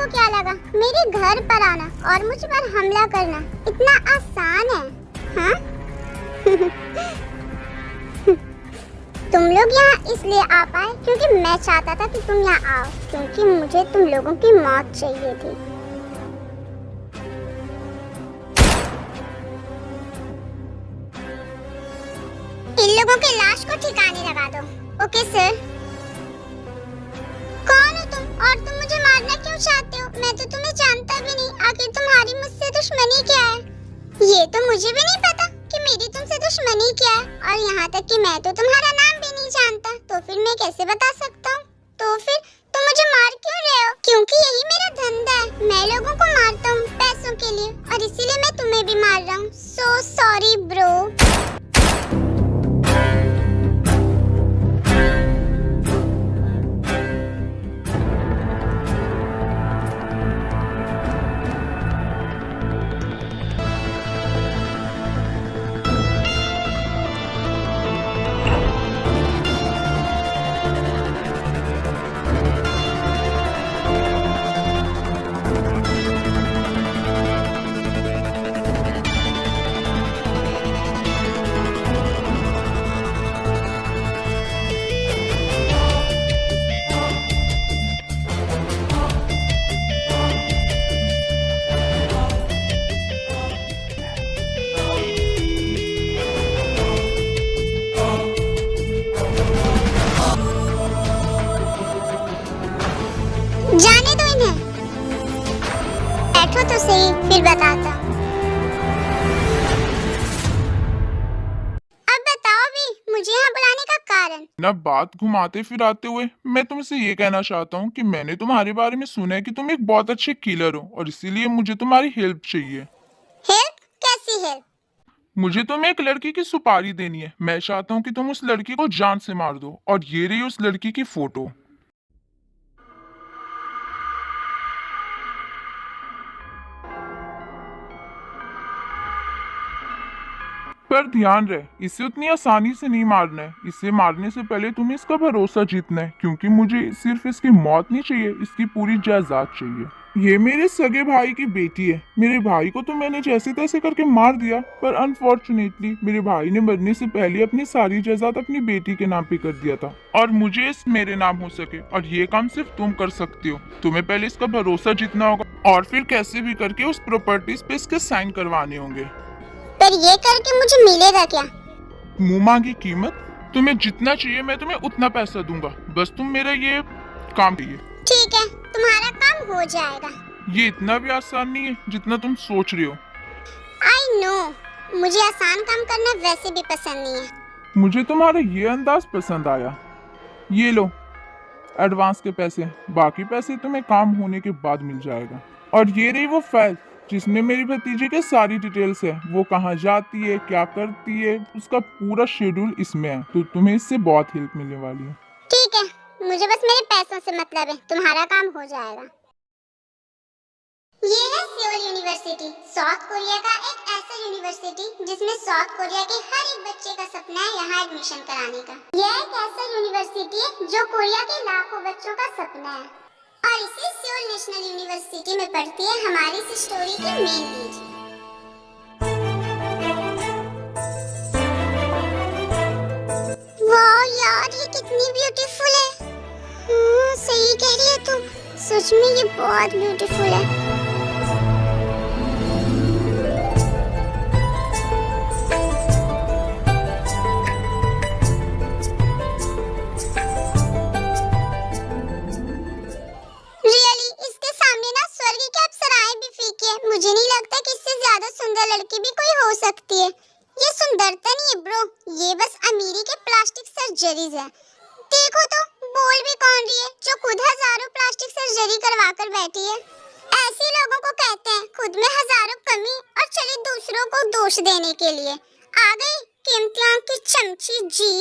को क्या लगा मेरे घर पर आना और मुझ पर हमला करना इतना आसान है, हाँ? तुम लोग यहाँ इसलिए आ पाए क्योंकि मैं चाहता था कि तुम यहाँ आओ, क्योंकि मुझे तुम लोगों की मौत चाहिए थी। इन लोगों की लाश को ठिकाने लगा दो। Okay sir. कौन हो तुम और तुम मुझे मारना क्यों चाहते हो? मैं तो तुम्हें जानता भी नहीं। आखिर तुम्हारी मुझसे दुश्मनी क्या है? ये तो मुझे भी नहीं पता कि मेरी तुमसे दुश्मनी क्या है, और यहाँ तक कि मैं तो तुम्हारा नाम भी नहीं जानता, तो फिर मैं कैसे बता सकता हूँ? तो फिर तुम मुझे मार क्यों रहे हो? क्योंकि यही मेरा धंधा है। मैं लोगों को मारता हूँ पैसों के लिए, और इसीलिए मैं तुम्हें भी मार रहा हूँ। So sorry bro. जाने दो इन्हें। बैठो तो सही, फिर बताता हूँ। अब बताओ भी मुझे यहाँ बुलाने का कारण। ना बात घुमाते फिराते हुए मैं तुमसे ये कहना चाहता हूँ कि मैंने तुम्हारे बारे में सुना है कि तुम एक बहुत अच्छे किलर हो, और इसीलिए मुझे तुम्हारी हेल्प चाहिए। हेल्प? कैसी हेल्प? मुझे तुम्हें एक लड़की की सुपारी देनी है। मैं चाहता हूँ कि तुम उस लड़की को जान से मार दो, और ये रही उस लड़की की फोटो। पर ध्यान रहे, इसे उतनी आसानी से नहीं मारना है। इसे मारने से पहले तुम्हें इसका भरोसा जीतना है, क्योंकि मुझे सिर्फ इसकी मौत नहीं चाहिए, इसकी पूरी जायदाद चाहिए। ये मेरे सगे भाई की बेटी है। मेरे भाई को तो मैंने जैसे तैसे करके मार दिया, पर अनफॉर्चुनेटली मेरे भाई ने मरने से पहले अपनी सारी जायदाद अपनी बेटी के नाम पे कर दिया था, और मुझे इस मेरे नाम हो सके, और ये काम सिर्फ तुम कर सकती हो। तुम्हें पहले इसका भरोसा जीतना होगा, और फिर कैसे भी करके उस प्रॉपर्टीज पे इसके साइन करवाने होंगे। पर ये करके मुझे मिलेगा क्या? मुंह मांगी कीमत? तुम्हें जितना चाहिए मैं तुम्हें उतना पैसा दूंगा, बस तुम मेरा ये काम कीजिए। ठीक है, तुम्हारा काम हो जाएगा। ये इतना भी आसान नहीं है जितना तुम सोच रही हो। आई नो, मुझे आसान काम करना वैसे भी पसंद नहीं है। मुझे तुम्हारा ये अंदाज पसंद आया। ये लो एडवांस के पैसे, बाकी पैसे तुम्हें काम होने के बाद मिल जाएगा। और ये रही वो फाइल जिसमें मेरी भतीजे के सारी डिटेल्स है। वो कहाँ जाती है, क्या करती है, उसका पूरा शेड्यूल इसमें है, तो तुम्हें इससे बहुत हेल्प मिलने वाली है। ठीक है, मुझे बस मेरे पैसों से मतलब है, तुम्हारा काम हो जाएगा। ये है सियोल यूनिवर्सिटी, साउथ कोरिया का एक ऐसा यूनिवर्सिटी जिसमें साउथ कोरिया के हर एक बच्चे का सपना है यहाँ एडमिशन कराने का। यह एक ऐसा यूनिवर्सिटी है जो कोरिया के लाखों बच्चों का सपना है, और इसी सियोल नेशनल यूनिवर्सिटी में पढ़ती है हमारी इस स्टोरी की मेन लीड। वाह यार, ये कितनी ब्यूटीफुल है। सही कह रही है तुम, सच में ये बहुत ब्यूटीफुल है। रियली, इसके सामने ना स्वर्ग की अप्सराएं भी फीकी है। मुझे नहीं लगता कि इससे ज्यादा सुंदर लड़की भी कोई हो सकती है। ये सुंदरता नहीं है ब्रो, ये बस अमीरी के प्लास्टिक सर्जरीज है। देखो तो, बोल भी कौन रही है जो खुद हजारों प्लास्टिक सर्जरी करवा कर बैठी है। ऐसे लोगों को कहते हैं खुद में हजारों कमी और चले दूसरों को दोष देने के लिए। आ गई कीमतियों की चमची जी।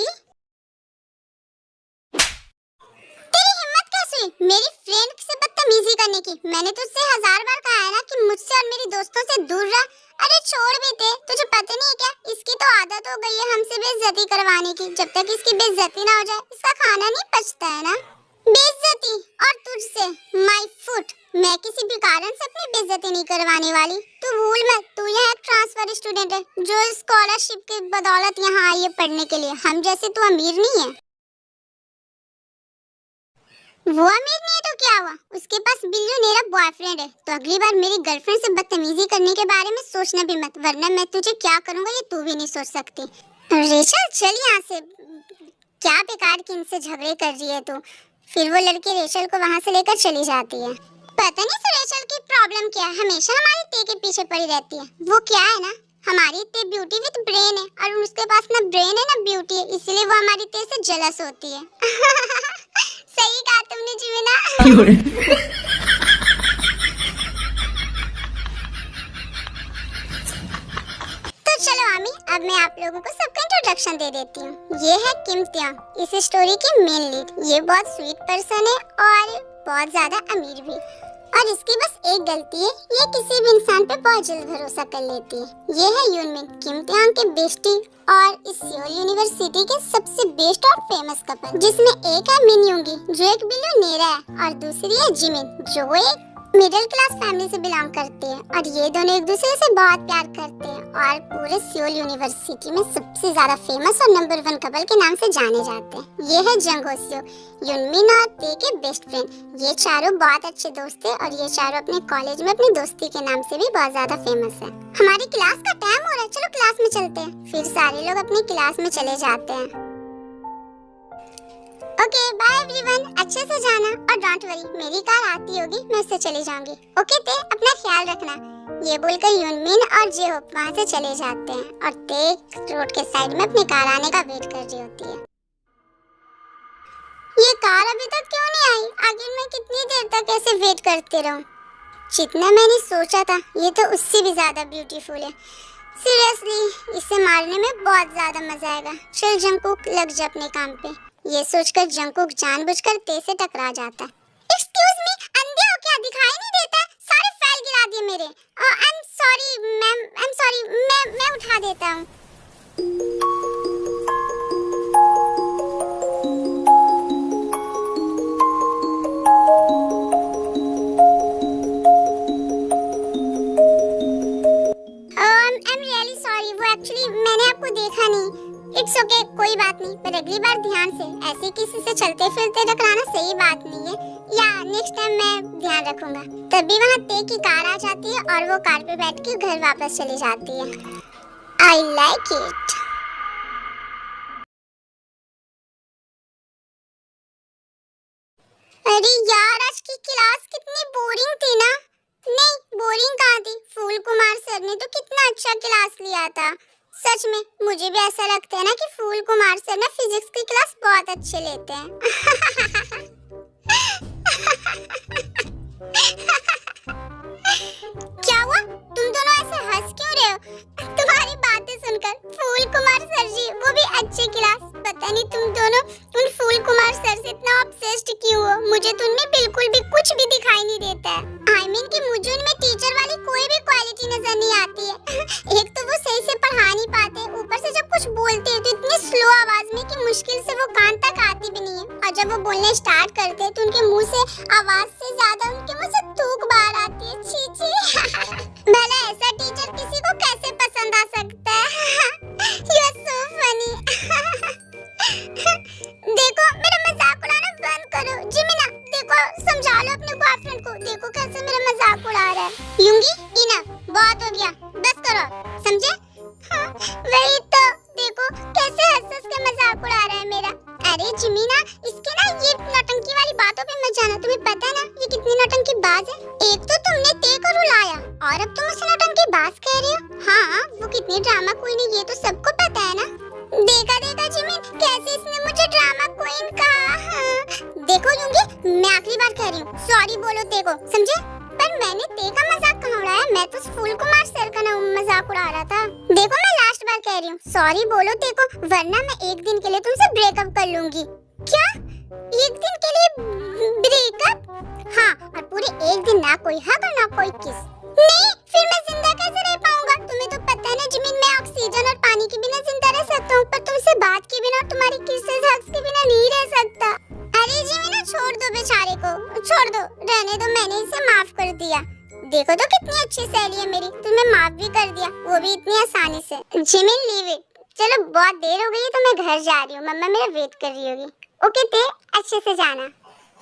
तेरी हिम्मत कैसे हुई मेरी फ्रेंड से बदतमीजी करने की? मैंने तुझसे 1000 बार कहा है ना कि मुझसे और मेरे दोस्तों से दूर रह। अरे छोड़ भी दे, तुझे पता नहीं है क्या, इसकी तो आदत हो गई है हमसे बेइज्जती करवाने की। जब तक इसकी बेइज्जती ना हो जाए इसका खाना नहीं पचता है ना। बेइज्जती और तुझसे माय फुट, मैं किसी भी कारण से अपनी बेइज्जती नहीं करवाने वाली। तू भूल मत, तू यहाँ एक ट्रांसफर स्टूडेंट है जो स्कॉलरशिप की बदौलत यहाँ आई है पढ़ने के लिए। हम जैसे तू अमीर नहीं है। वो अमीर नहीं है तो क्या हुआ, उसके पास बिलियनेयर बॉयफ्रेंड है। तो अगली बार मेरी गर्लफ्रेंड से बदतमीजी करने के बारे में सोचना भी मत, वरना मैं तुझे क्या करूँगा ये तू भी नहीं सोच सकती। रेशल चल यहाँ से, क्या बेकार की इनसे झगड़े कर रही है तू। फिर वो लड़की रेशल को वहाँ से लेकर चली जाती है। पता नहीं रेशल की प्रॉब्लम क्या है, हमेशा हमारी ते के पीछे पड़ी रहती है। वो क्या है ना, हमारी ते ब्यूटी विद ब्रेन है और उसके पास ना ब्रेन है ना ब्यूटी है, इसलिए वो हमारी ते से जेलस होती है। सही कहा तुमने जीवना। तो चलो आमी, अब मैं आप लोगों को सबका इंट्रोडक्शन दे देती हूँ। ये है किम त्योंग, इस स्टोरी की मेन लीड। ये बहुत स्वीट पर्सन है और बहुत ज्यादा अमीर भी, और इसकी बस एक गलती है, ये किसी भी इंसान पे बहुत जल्द भरोसा कर लेती है। ये है यूनमिन, किम त्योंग के बेस्टी और इस सियोल यूनिवर्सिटी के सबसे बेस्ट और फेमस कपल, जिसमें एक है मिन यूंगी जो एक बिलियनेयर है और दूसरी है जिमिन जो एक मिडिल क्लास फैमिली से बिलोंग करते हैं। और ये दोनों एक दूसरे से बहुत प्यार करते हैं और पूरे सियोल यूनिवर्सिटी में सबसे ज्यादा फेमस और नंबर 1 कपल के नाम से जाने जाते हैं। ये है जंग हो सियो, यूनमिन और ते के बेस्ट फ्रेंड। ये चारों बहुत अच्छे दोस्त हैं और ये चारों अपने कॉलेज में अपनी दोस्ती के नाम से भी बहुत ज्यादा फेमस है। हमारी क्लास का टाइम हो रहा है, चलो क्लास में चलते हैं। फिर सारे लोग अपनी क्लास में चले जाते हैं। ओके बाय एवरीवन, अच्छे से जाना और डोंट वरी, मेरी कार आती होगी मैं उससे चली जाऊंगी। ओके ते, अपना ख्याल रखना। ये बोलकर यूनमिन और जेहोप वहाँ से चले जाते हैं और ते रोड के साइड में अपनी कार आने का वेट कर रही होती है। ये कार अभी तक क्यों नहीं आई? आखिर मैं कितनी देर तक ऐसे वेट करते रहूं? जितना मैंने सोचा था ये तो उससे भी ज्यादा ब्यूटीफुल है। सीरियसली इसे मारने में बहुत ज्यादा मजा आएगा। चल जंगकुक, लग जा अपने काम पे। ये सोचकर जंगकुक जानबूझकर ते से टकरा जाता है। एक्सक्यूज मी, अंधे हो क्या, दिखाई नहीं देता? सारे फाइल गिरा दिए मेरे। I am sorry ma'am, I am sorry, मैं उठा देता हूँ। मैंने आपको देखा नहीं। इट्स ओके, कोई बात नहीं, पर अगली बार ध्यान से, ऐसे किसी से चलते फिरते टकराना सही बात नहीं है। या नेक्स्ट टाइम मैं ध्यान रखूंगा। तभी वहाँ ते की कार आ जाती है और वो कार पे बैठ के घर वापस चली जाती है। I like it. अरे यार, आज की क्लास कितनी बोरिंग थी ना। नहीं, बोरिंग कहाँ थी, फूल कुमार सर ने तो कितना अच्छा क्लास लिया था। सच में मुझे भी ऐसा लगता है ना कि फूल कुमार सर ना फिजिक्स की क्लास बहुत अच्छे लेते हैं। क्या हुआ, तुम दोनों ऐसे हंस क्यों रहे हो? तुम्हारी बातें सुनकर फूल कुमार सर जी, वो भी अच्छे क्लास। पता नहीं तुम दोनों उन फूल कुमार सर से इतना ऑब्सेस्ड क्यों हो? मुझे तो उनमें बिल्कुल भी कुछ भी दिखाई नहीं देता है। आई मीन कि मुझे उनमें टीचर वाली कोई भी क्वालिटी नजर नहीं आती है। एक तो वो सही से पढ़ा नहीं पाते, ऊपर से जब कुछ बोलते हैं तो इतनी स्लो आवाज में कि मुश्किल से वो कान तक आती भी नहीं है। और जब वो बोलने स्टार्ट करते हैं तो उनके मुंह से आवाज से ज्यादा उनके मुंह से थूक बाहर आती है। छी छी। भला ऐसा टीचर किसी को कैसे पसंद आ सकता है? You are so funny. देखो, मेरा मजाक उड़ाना बंद करो। जिमिना, देखो समझा लो अपने बॉयफ्रेंड को, देखो कैसे मेरा मजाक उड़ा रहा है। यूंगी, इनफ, बहुत हो गया, बस करो, समझे? हाँ, वही तो, देखो कैसे हंस-हंस के मजाक उड़ा रहा है मेरा। अरे जिमिना, इसके ना ये नौटंकी वाली बातों पे मत जाना। तुम्हें पता है ना ये कितनी नौटंकी बाज है? एक तो तुमने ते को रुलाया और अब तुम उसे नौटंकी बाज कह रहे हो। हाँ, वो कितनी ड्रामा क्वीन है ये तो सबको पता है ना। देखा देखा जिमिन, कैसे इसने मुझे ड्रामा क्वीन कहा। हाँ। देखो यूंगी, मैं आखिरी बार कह रही हूँ, सॉरी बोलो ते को, समझे? पर मैंने ते का मजाक कहाँ उड़ाया? मैं तो फूल कुमार सर का ना मजाक उड़ा रहा था। देखो मैं लास्ट बार कह रही हूँ, सॉरी बोलो ते को, वरना मैं एक दिन के लिए तुमसे ब्रेकअप कर लूंगी। क्या? एक दिन के लिए ब्रेकअप? हाँ, और पूरे एक दिन ना कोई हग और ना कोई किस। नहीं, फिर मैं जिंदा कैसे रह पाऊंगा? तुम्हें तो पता है ना जिमिन, मैं ऑक्सीजन और पानी के बिना जिंदा रह सकता हूँ, पर तुमसे बात के बिना और तुम्हारी किसेस हग्स के बिना नहीं रह सकता। अरे जिमिन, छोड़ दो बेचारे को, छोड़ दो, रहने दो, मैंने इसे माफ कर दिया। देखो तो कितनी अच्छी सहेली है मेरी, तुम्हें माफ भी कर दिया, वो भी इतनी आसानी से। Jimin leave it. चलो बहुत देर हो गई है तो मैं घर जा रही हूँ, मम्मा मेरा वेट कर रही होगी। ओके ते, अच्छे से जाना।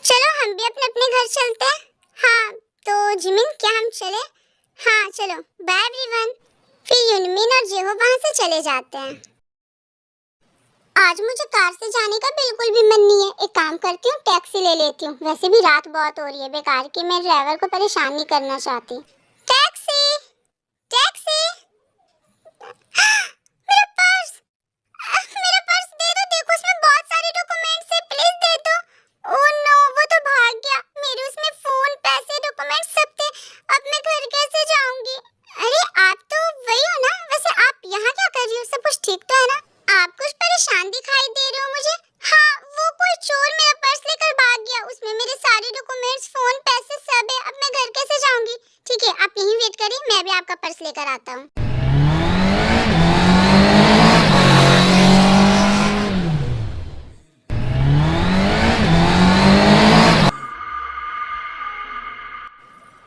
चलो हम भी अपने अपने घर चलते हैं। हाँ तो जिमिन क्या हम चले? हाँ चलो, बाय एवरीवन। फिर यूनमिन और जेहो वहाँ से चले जाते हैं। आज मुझे कार से जाने का बिल्कुल भी मन नहीं है। एक काम करती हूँ, टैक्सी ले लेती हूँ। वैसे भी रात बहुत हो रही है, बेकार की मैं ड्राइवर को परेशान नहीं करना चाहती। Taxi, taxi. मेरा पर्स, मेरा पर्स दे दो। देखो उसमें बहुत सारे डॉक्यूमेंट्स हैं, प्लीज दे दो। ओह नो, वो तो भाग गया। मेरे उसमें फोन, पैसे, डॉक्यूमेंट्स सब थे। अब मैं घर कैसे जाऊंगी? अरे आप तो वही हो ना? वैसे आप यहाँ क्या कर रही हो? सब कुछ ठीक तो है ना? आप कुछ परेशान दिखाई दे रहे हो मुझे। हाँ, वो कोई चोर मेरा पर्स लेकर भाग गया। उसमें मेरे सारे डॉक्यूमेंट्स, फोन, पैसे सब है। अब मैं घर कैसे जाऊंगी? ठीक है, आप यहीं वेट करिए, मैं भी आपका पर्स लेकर आता हूँ।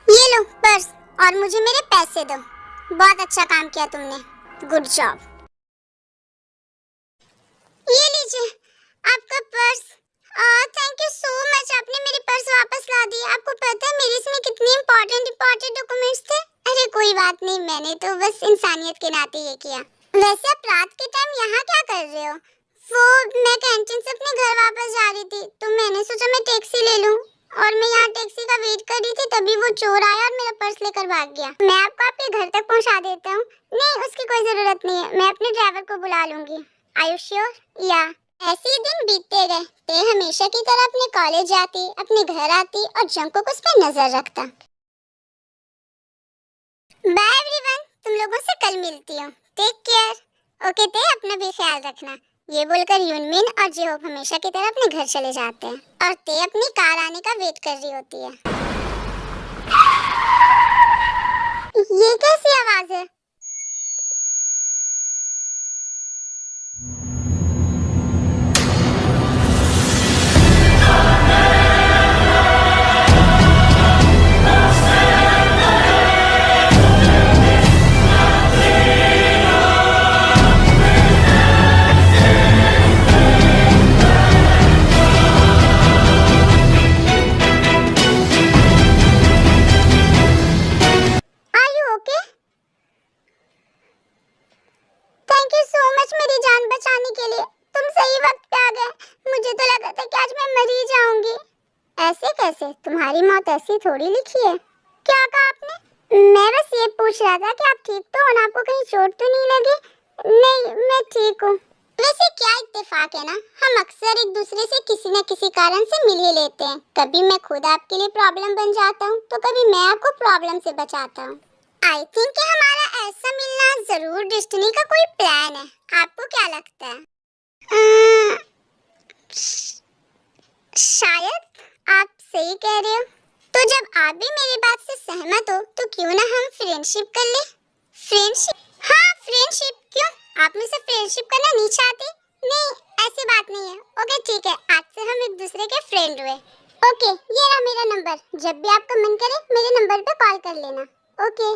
ये लो पर्स, और मुझे मेरे पैसे दो। बहुत अच्छा काम किया तुमने, गुड जॉब। ये लीजिए आपका purse. Thank you so much, आपने मेरे पर्स वापस ला दिया। आपको पता है मेरे इसमें कितने इम्पोर्टेंट डॉक्यूमेंट्स थे। अरे कोई बात नहीं, मैंने तो बस इंसानियत के नाते ये किया। वैसे आप रात के टाइम यहाँ क्या कर रहे हो? वो मैं कैंटीन से अपने घर वापस जा रही थी, तो मैंने सोचा मैं टैक्सी ले लूँ। और मैं यहाँ टैक्सी का वेट कर रही थी, तभी वो चोर आया और मेरा पर्स लेकर भाग गया। मैं आपको आपके घर तक पहुँचा देता हूँ। नहीं, उसकी कोई जरूरत नहीं है, मैं अपने ड्राइवर को बुला लूंगी। Are you sure? या ऐसे ही दिन बीतते गए। ते हमेशा की तरह अपने कॉलेज जाती, अपने घर आती और जंको को उस पर नजर रखता। बाय एवरीवन, तुम लोगों से कल मिलती हूँ। Take care. ओके ते, अपना भी ख्याल रखना। ये बोलकर यूनमिन और जेहोब हमेशा की तरह अपने घर चले जाते हैं और ते अपनी कार आने का वेट कर रही होती है। ये कैसी आवाज है? तुम्हारी मौत ऐसी थोड़ी लिखी है। क्या कहा आपने? मैं बस ये पूछ रहा था कि आप ठीक तो हो ना, आपको कहीं चोट तो नहीं लगी? नहीं, मैं ठीक हूँ। वैसे क्या इत्तेफाक है ना, हम अक्सर एक दूसरे से किसी न किसी कारण से मिल ही लेते हैं। कभी मैं खुद आपके लिए प्रॉब्लम बन जाता हूँ, तो कभी मैं आपको प्रॉब्लम से बचाता हूँ। आई थिंक कि हमारा ऐसा मिलना जरूर डेस्टिनी का कोई प्लान है। आपको क्या लगता है? शायद आप सही कह रहे हो। तो जब आप भी मेरी बात से सहमत हो, तो क्यों ना हम फ्रेंडशिप कर ले? फ्रेंडशिप? हाँ फ्रेंडशिप। क्यों, आप मुझसे फ्रेंडशिप करना नहीं चाहते? नहीं, ऐसी बात नहीं है। ओके ठीक है, आज से हम एक दूसरे के फ्रेंड हुए। ओके, ये रहा मेरा नंबर। जब भी आपका मन करे मेरे नंबर पे कॉल कर लेना। ओके।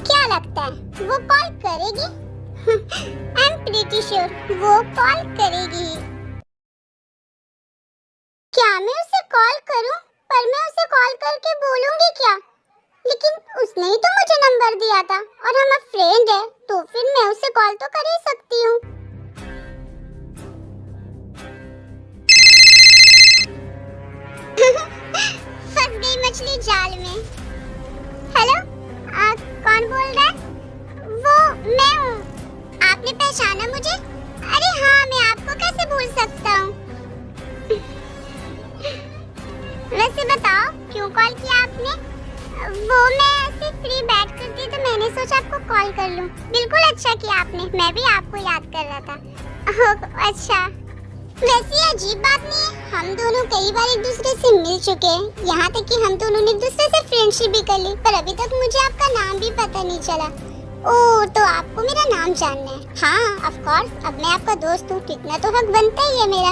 क्या लगता है वो कॉल करेगी? आई एम प्रीटी श्योर वो कॉल करेगी। क्या मैं उसे कॉल करूं? पर मैं उसे कॉल करके बोलूंगी क्या? लेकिन उसने ही तो मुझे नंबर दिया था और हम अब फ्रेंड हैं, तो फिर मैं उसे कॉल तो कर ही सकती हूँ। फंस गई मछली जाल में। हेलो, कौन बोल रहा है? वो मैं हूँ। आपने पहचाना मुझे? अरे हाँ, मैं आपको कैसे भूल सकता हूँ। वैसे बताओ क्यों कॉल किया आपने? वो मैं ऐसे फ्री बैठ कर थी तो मैंने सोचा आपको कॉल कर लूँ। बिल्कुल अच्छा किया आपने, मैं भी आपको याद कर रहा था। अच्छा, वैसे अजीब बात नहीं है, हम दोनों कई बार एक दूसरे से मिल चुके हैं, यहाँ तक कि हम दोनों ने एक दूसरे से फ्रेंडशिप भी कर ली, पर अभी तक मुझे आपका नाम भी पता नहीं चला। ओह, तो आपको मेरा नाम जानना है? हाँ, ऑफ कोर्स, अब मैं आपका दोस्त हूँ, इतना तो हक बनता ही है मेरा।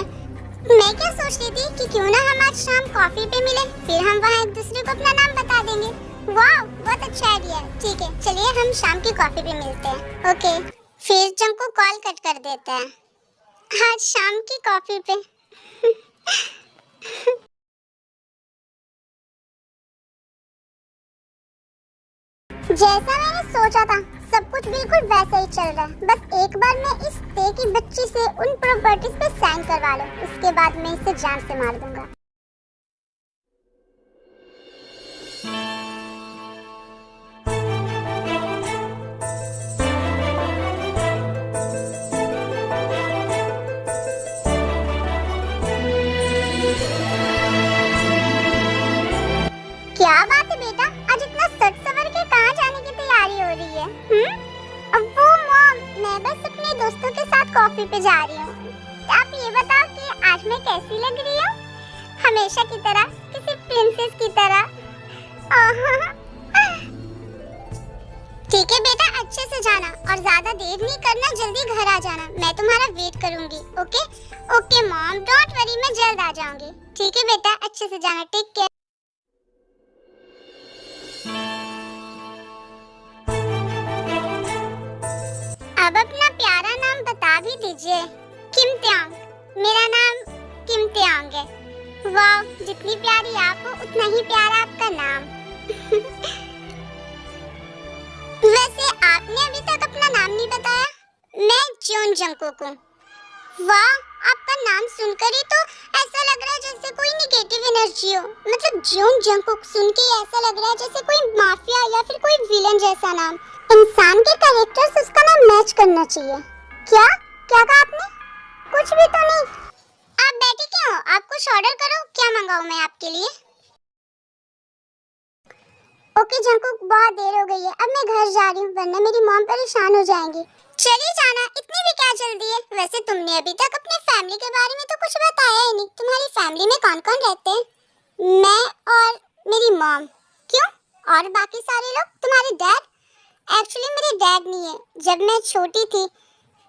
मैं क्या सोच रही थी कि क्यों ना हम आज शाम कॉफी पे मिले, फिर हम वहाँ एक दूसरे को अपना नाम बता देंगे। वाह, बहुत अच्छा आइडिया है। ठीक है, चलिए हम शाम की कॉफी पे मिलते हैं। ओके, फिर जंको कॉल कट कर देता है। आज शाम की कॉफी पे। जैसा मैंने सोचा था, सब कुछ बिल्कुल वैसा ही चल रहा है। बस एक बार मैं इस ते की बच्ची से उन प्रॉपर्टीज पे साइन करवा लूं, उसके बाद मैं इसे जान से मार दूंगा। क्या बात है बेटा, आज इतना सच सवर के कहाँ जाने की तैयारी हो रही है? वो मॉम, मैं बस अपने दोस्तों के साथ कॉफी पे जा रही हूँ। आप ये बताओ कि आज मैं कैसी लग रही हूँ? हमेशा की तरह, किसी प्रिंसेस की तरह। ठीक है बेटा, अच्छे से जाना और ज्यादा देर नहीं करना, जल्दी घर आ जाना। मैं तुम्हारा वेट करूंगी। Okay okay mom, don't worry, मैं जल्द आ जाऊंगी। ठीक है बेटा, अच्छे से जाना, टेक केयर। अब अपना प्यारा नाम बता भी दीजिए। किम त्यांग। मेरा नाम किम त्यांग है। वाह, जितनी प्यारी आप हो उतना ही प्यारा आपका नाम। वैसे आपने अभी तक अपना नाम नहीं बताया। मैं ज्योन जंगकोक हूँ। वाह, आपका नाम सुनकर ही तो ऐसा लग रहा है जैसे कोई नेगेटिव एनर्जी हो। मतलब ज्योन जंगकोक सुन के ऐसा लग रहा है जैसे कोई माफिया या फिर कोई विलन जैसा नाम। इंसान के कैरेक्टर से उसका नाम मैच करना चाहिए। क्या क्या कहा आपने? कुछ भी तो नहीं। आप बैठे क्यों? आप कुछ ऑर्डर करो, क्या मंगाऊं मैं आपके लिए? ओके जंगकुक, बहुत देर हो गई है, अब मैं घर जा रही हूँ, वरना मेरी मॉम परेशान हो जाएंगी। चली जाना, इतनी भी क्या जल्दी है? वैसे तुमने अभी तक अपने फैमिली के बारे में तो कुछ बताया ही नहीं। तुम्हारी फैमिली में कौन कौन रहते हैं? मैं और मेरी मॉम। क्यों? और बाकी सारे लोग? तुम्हारे डैड? एक्चुअली मेरे डैड नहीं है। जब मैं छोटी थी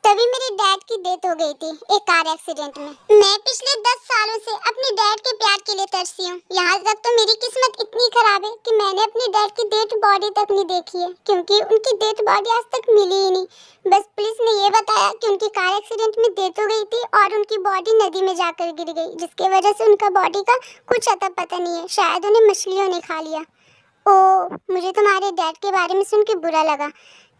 तभी मेरे डैड की डेथ हो गई थी एक कार एक्सीडेंट में। मैं पिछले 10 सालों से अपने डैड के प्यार के लिए तरसी हूँ। यहाँ तक तो मेरी किस्मत इतनी खराब है कि मैंने अपने डैड की डेड बॉडी तक नहीं देखी है, क्योंकि उनकी डेड बॉडी आज तक मिली ही नहीं। बस पुलिस ने ये बताया कि उनकी कार एक्सीडेंट में डेथ हो गई थी और उनकी बॉडी नदी में जाकर गिर गई, जिसकी वजह से उनका बॉडी का कुछ अता पता नहीं है। शायद उन्हें मछलियों ने खा लिया। ओह, मुझे तुम्हारे डैड के बारे में सुन के बुरा लगा।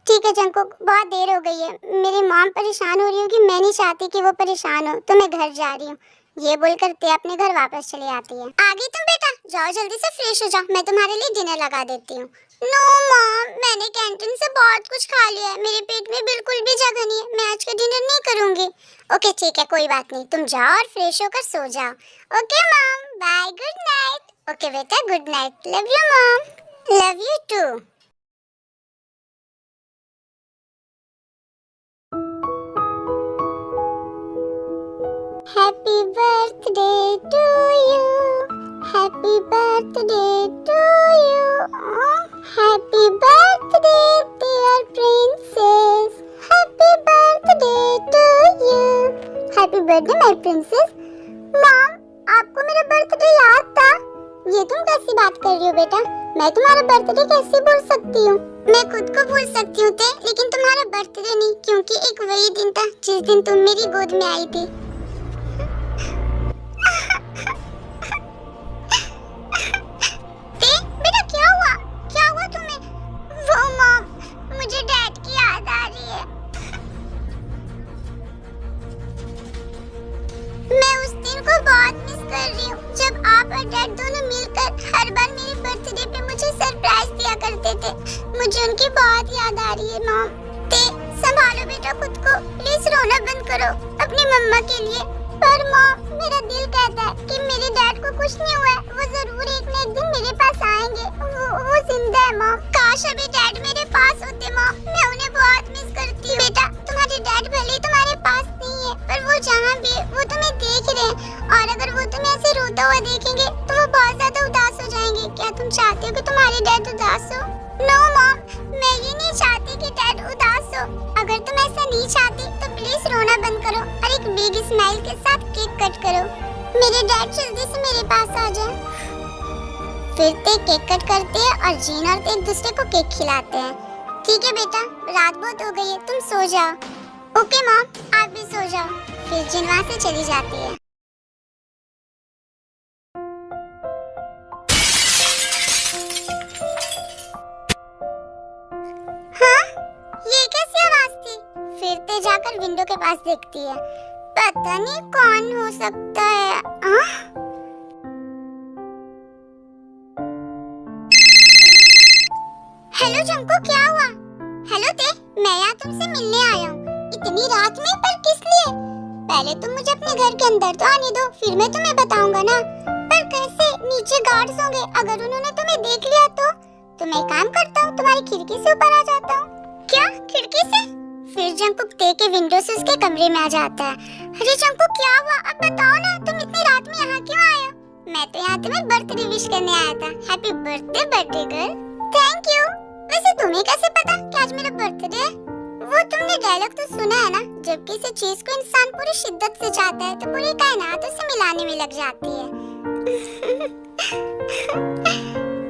ठीक है जंगकुक, बहुत देर हो गई है। मेरी मॉम परेशान हो रही होगी, मैं नहीं चाहती कि वो परेशान हो, तो मैं घर जा रही हूँ। ये बोलकर ते अपने घर वापस चली आती है। आ गई तुम बेटा? जाओ जल्दी से फ्रेश हो जाओ, मैं तुम्हारे लिए डिनर लगा देती हूँ। नो मॉम, मैंने कैंटीन से बहुत कुछ खा लिया है, मेरे पेट में बिल्कुल भी जगह नहीं है, मैं आज का डिनर नहीं करूँगी। ओके ठीक है, कोई बात नहीं, तुम जाओ और फ्रेश होकर सो जाओ। Okay mom, bye, good night. Okay बेटा, good night, love you mom. Love you too. Happy birthday to you. Happy birthday to you. Happy birthday dear princess. Happy birthday to you. Happy birthday my princess. Mom, आपको मेरा birthday याद था? ये तुम कैसी बात कर रही हो बेटा? मैं तुम्हारा बर्थडे कैसे भूल सकती हूँ? मैं खुद को भूल सकती हूँ लेकिन तुम्हारा बर्थडे नहीं, क्योंकि एक वही दिन था जिस दिन तुम मेरी गोद में आई थी। बेटा क्या हुआ? क्या हुआ तुम्हें? वो मॉम, मुझे डैड की याद आ रही है। मैं उस दिन को बहुत मिस कर रही हूँ जब आप और डैड दोनों मिलकर हर बार मेरे बर्थडे पे मुझे सरप्राइज दिया करते थे। मुझे उनकी बहुत याद आ रही है मॉम। संभालो बेटा खुद को, प्लीज रोना बंद करो अपनी मम्मा के लिए। पर मॉम, मेरा दिल कहता है कि मेरे डैड को कुछ नहीं हुआ है, वो जरूर एक न एक दिन मेरे पास आएंगे। वो जिंदा है मॉम। काश अभी डैड मेरे पास होते मॉम, मैं उन्हें बहुत मिस करती हूँ। बेटा, तुम्हारे डैड भले तुम्हारे पास नहीं है, पर वो जहाँ भी है वो तुम्हें देख रहे हैं, और अगर वो तुम्हें ऐसे रोता हुआ देखेंगे तो वो बहुत ज्यादा उदास हो जाएंगे। क्या तुम चाहते हो कि तुम्हारे डैड उदास हो? नो मॉम, मैं ये नहीं चाहती कि डैड तुम ऐसा नहीं चाहती तो प्लीज रोना बंद करो और एक बिग स्माइल के साथ केक कट करो। मेरे डैड जल्दी से मेरे पास आ जाए। फिर ते केक कट करते हैं और जीन और ते एक दूसरे को केक खिलाते हैं। ठीक है बेटा, रात बहुत हो गई है, तुम सो जाओ। ओके मॉम, आप भी सो जाओ। फिर जीन वहाँ से चली जाती है। हाँ, ये कैसी आवाज थी? फिर ते जाकर विंडो के पास देखती है। पता नहीं कौन हो सकता है। हेलो जंको, क्या हुआ? हेलो ते, मैं यहाँ तुमसे मिलने आया हूँ। इतनी रात में, पर किस लिए? पहले तुम मुझे अपने घर के अंदर तो आने दो, फिर मैं तुम्हें बताऊंगा ना। पर कैसे? नीचे गार्ड्स होंगे, अगर उन्होंने तुम्हें देख लिया तो मैं काम करता हूँ, तुम्हारी खिड़की से ऊपर आ जाता हूँ। क्या? खिड़की से? फिर जंकुक ते के विंडो से उसके कमरे में आ जाता है। अरे जंकुक, क्या हुआ? अब बताओ ना, तुम इतनी रात में यहाँ क्यों आए हो? मैं तो यहाँ तुम्हें बर्थडे विश करने आया था। Happy birthday birthday girl. Thank you. वैसे तुम्हें कैसे पता कि आज मेरा बर्थडे है? वो तुमने डायलॉग तो सुना है ना, जब किसी चीज को इंसान पूरी शिद्दत से चाहता है तो पूरी कायनात उसे मिलाने में लग जाती है।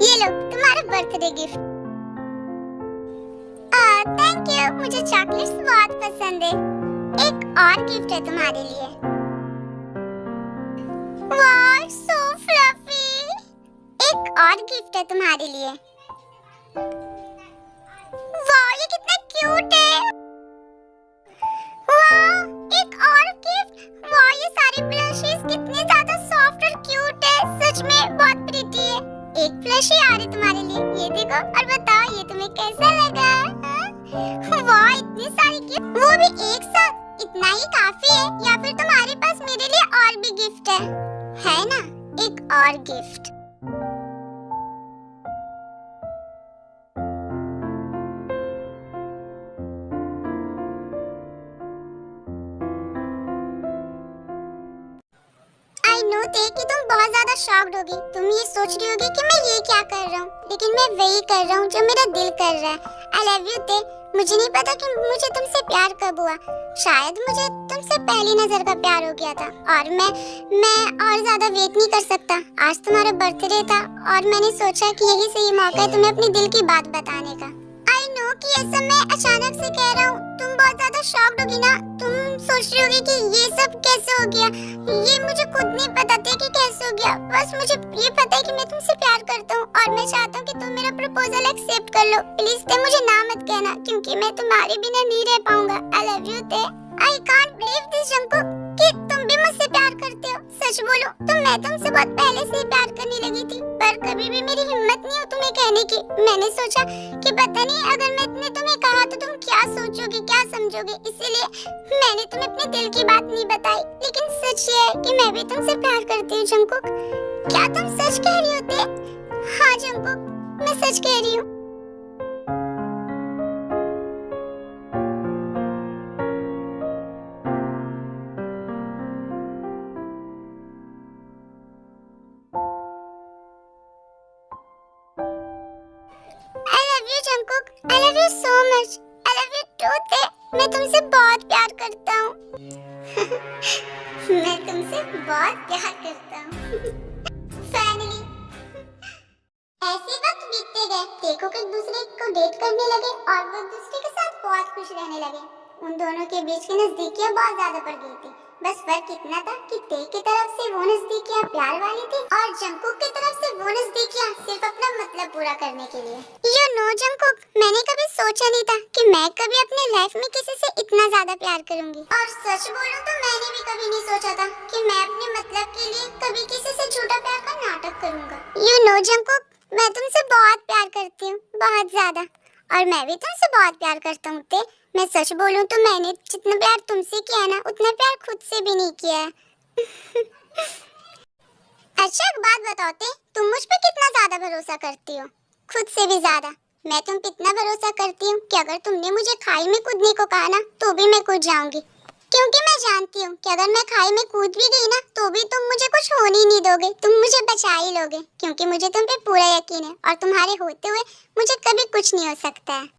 ये लो तुम्हारा बर्थडे गिफ्ट। थैंक यू, मुझे चॉकलेट्स बहुत पसंद है। एक और गिफ्ट है तुम्हारे लिए। वाह, सो फ्लफी। एक और गिफ्ट है तुम्हारे लिए। वाह, ये कितना क्यूट है। वाह, एक और गिफ्ट। वाह, ये सारे ब्लशेस कितने ज्यादा सॉफ्ट और क्यूट है। सच में बहुत प्रिटी है। एक ब्लश आ रही तुम्हारे लिए, ये देखो और बताओ ये तुम्हें कैसा लगा? वाह, इतनी सारी गिफ्ट, वो भी एक साथ। इतना ही काफी है या फिर तुम्हारे पास मेरे लिए और भी गिफ्ट है ना? एक और गिफ्ट। आई नो ते कि तुम बहुत ज्यादा शॉक्ड होगी। तुम ये सोच रही होगी कि मैं ये क्या कर रहा हूँ, लेकिन मैं वही कर रहा हूँ जो मेरा दिल कर रहा है। आई लव यू ते। मुझे नहीं पता कि मुझे तुमसे प्यार कब हुआ। शायद मुझे तुमसे पहली नजर का प्यार हो गया था और मैं और ज्यादा वेट नहीं कर सकता। आज तुम्हारा बर्थडे था और मैंने सोचा कि यही सही मौका है तुम्हें अपने दिल की बात बताने का। आई नो कि ये सब मैं अचानक से कह रहा हूँ, तुम बहुत ज्यादा शॉक्ड होगी ना। तुम सोच रही होगी कि ये सब कैसे हो गया। ये मुझे खुद नहीं पता था कि कैसे हो गया। बस मुझे ये पता है कि मैं तुमसे प्यार करता हूँ और मैं चाहता हूँ कि तुम मेरा प्रपोजल एक्सेप्ट कर लो। प्लीज ते, मुझे ना मत कहना क्योंकि मैं तुम्हारे बिना नहीं रह पाऊंगा। आई लव यू ते। I can't believe this Jungkook कि तुम भी मुझसे प्यार करते हो। सच बोलो तो मैं तुमसे बहुत पहले से ही प्यार करने लगी थी, पर कभी भी मेरी हिम्मत नहीं हुई तुम्हें कहने की। मैंने सोचा कि पता नहीं अगर मैंने तुम्हें कहा तो तुम क्या सोचोगे, क्या समझोगे, इसीलिए मैंने तुम्हें अपने दिल की बात नहीं बताई। लेकिन सच ये है कि मैं भी तुमसे प्यार करती हूँ जंकुक। क्या तुम सच कह रही होते? हाँ जंकुक, मैं सच कह रही हूँ। Jungkook, I love you so much. I love you too ते। मैं तुमसे बहुत प्यार करता हूँ। मैं तुमसे बहुत प्यार करता हूँ। Finally, ऐसे वक्त बीतते गए। देखो कि एक दूसरे को डेट करने लगे और वो एक दूसरे के साथ बहुत खुश रहने लगे। उन दोनों के बीच की नजदीकियां बहुत ज्यादा बढ़ गई थी। बस फर्क इतना था कि ते की तरफ से वो नजदीकियां प्यार वाली थी और जंकुक की तरफ से वो नजदीकियां सिर्फ अपना मतलब पूरा करने के लिए। You know जंकुक, मैंने कभी सोचा नहीं था कि मैं कभी अपने लाइफ में किसी से इतना ज्यादा प्यार करूंगी। और सच बोलूं तो मैंने भी कभी नहीं सोचा था कि मैं अपने मतलब के लिए कभी किसी से झूठा प्यार का नाटक करूंगा। You know जंकुक, मैं तुमसे बहुत प्यार करती हूँ, बहुत ज्यादा। और मैं भी तुमसे बहुत प्यार करता हूँ ते। मैं सच बोलूं तो मैंने जितना प्यार तुमसे किया है ना, उतना प्यार खुद से भी नहीं किया है। अच्छा एक बात बताओ ते, तुम मुझ पे कितना ज्यादा भरोसा करती हो? खुद से भी ज्यादा। मैं तुम पे इतना भरोसा करती हूँ कि अगर तुमने मुझे खाई में कूदने को कहा ना, तो भी मैं कूद जाऊंगी। क्योंकि मैं जानती हूँ कि अगर मैं खाई में कूद भी गई ना, तो भी तुम मुझे कुछ होने ही नहीं दोगे, तुम मुझे बचा ही लोगे। क्योंकि मुझे तुम पे पूरा यकीन है और तुम्हारे होते हुए मुझे कभी कुछ नहीं हो सकता है।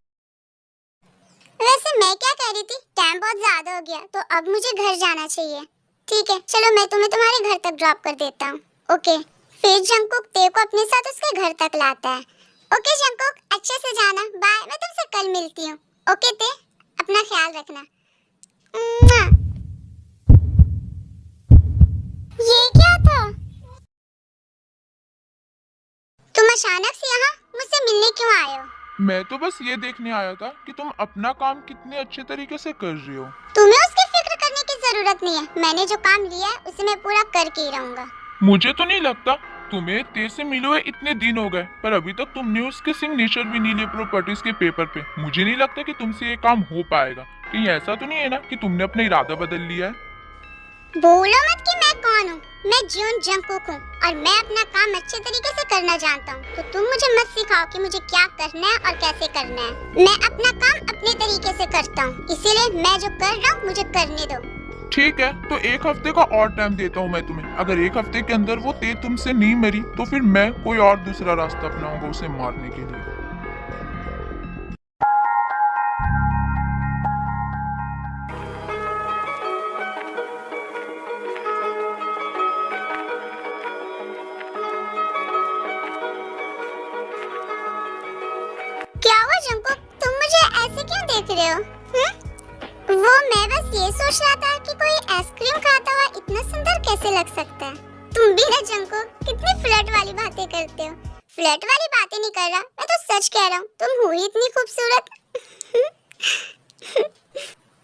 वैसे मैं क्या कह रही थी, टाइम बहुत ज्यादा हो गया तो अब मुझे घर जाना चाहिए। ठीक है चलो मैं तुम्हें तुम्हारे घर तक ड्रॉप कर देता हूँ। ओके। फिर जंगकुक ते को अपने साथ उसके घर तक लाता है। ओके जंगकुक अच्छे से जाना, बाय, मैं तुमसे कल मिलती हूँ। ओके ते अपना ख्याल रखना। मुआ। ये क्या था? तुम अचानक से यहाँ मुझसे मिलने क्यों आए हो? मैं तो बस ये देखने आया था कि तुम अपना काम कितने अच्छे तरीके से कर रही हो। तुम्हें उसकी फिक्र करने की जरूरत नहीं है, मैंने जो काम लिया है उसे मैं पूरा करके ही रहूंगा। मुझे तो नहीं लगता, तुम्हें तेज से मिले हुए इतने दिन हो गए पर अभी तक तुमने उसके सिग्नेचर भी नहीं लिए प्रॉपर्टीज के पेपर पे। मुझे नहीं लगता कि तुमसे ये काम हो पाएगा। कहीं ऐसा तो नहीं है ना कि तुमने अपना इरादा बदल लिया है? बोलो मत कि मैं कौन हूँ। मैं जून जंगकुक हूँ और मैं अपना काम अच्छे तरीके से करना जानता हूँ, तो तुम मुझे मत सिखाओ कि मुझे क्या करना है और कैसे करना है। मैं अपना काम अपने तरीके से करता हूँ, इसीलिए मैं जो कर रहा हूँ मुझे करने दो। ठीक है तो एक हफ्ते का और टाइम देता हूँ मैं तुम्हें। अगर एक हफ्ते के अंदर वो तेज तुमसे नहीं मरी तो फिर मैं कोई और दूसरा रास्ता अपनाऊंगा उसे मारने के लिए। क्या हुआ जंगकुक, तुम मुझे ऐसे क्यों देख रहे हो? वो मैं बस ये सोच रहा था कि कोई आइसक्रीम खाता हुआ इतना सुंदर कैसे लग सकता है। तुम भी ना जंगकुक कितनी फ्लर्ट वाली बातें करते हो। फ्लर्ट वाली बातें नहीं कर रहा, मैं तो सच कह रहा हूँ, तुम हो ही इतनी खूबसूरत।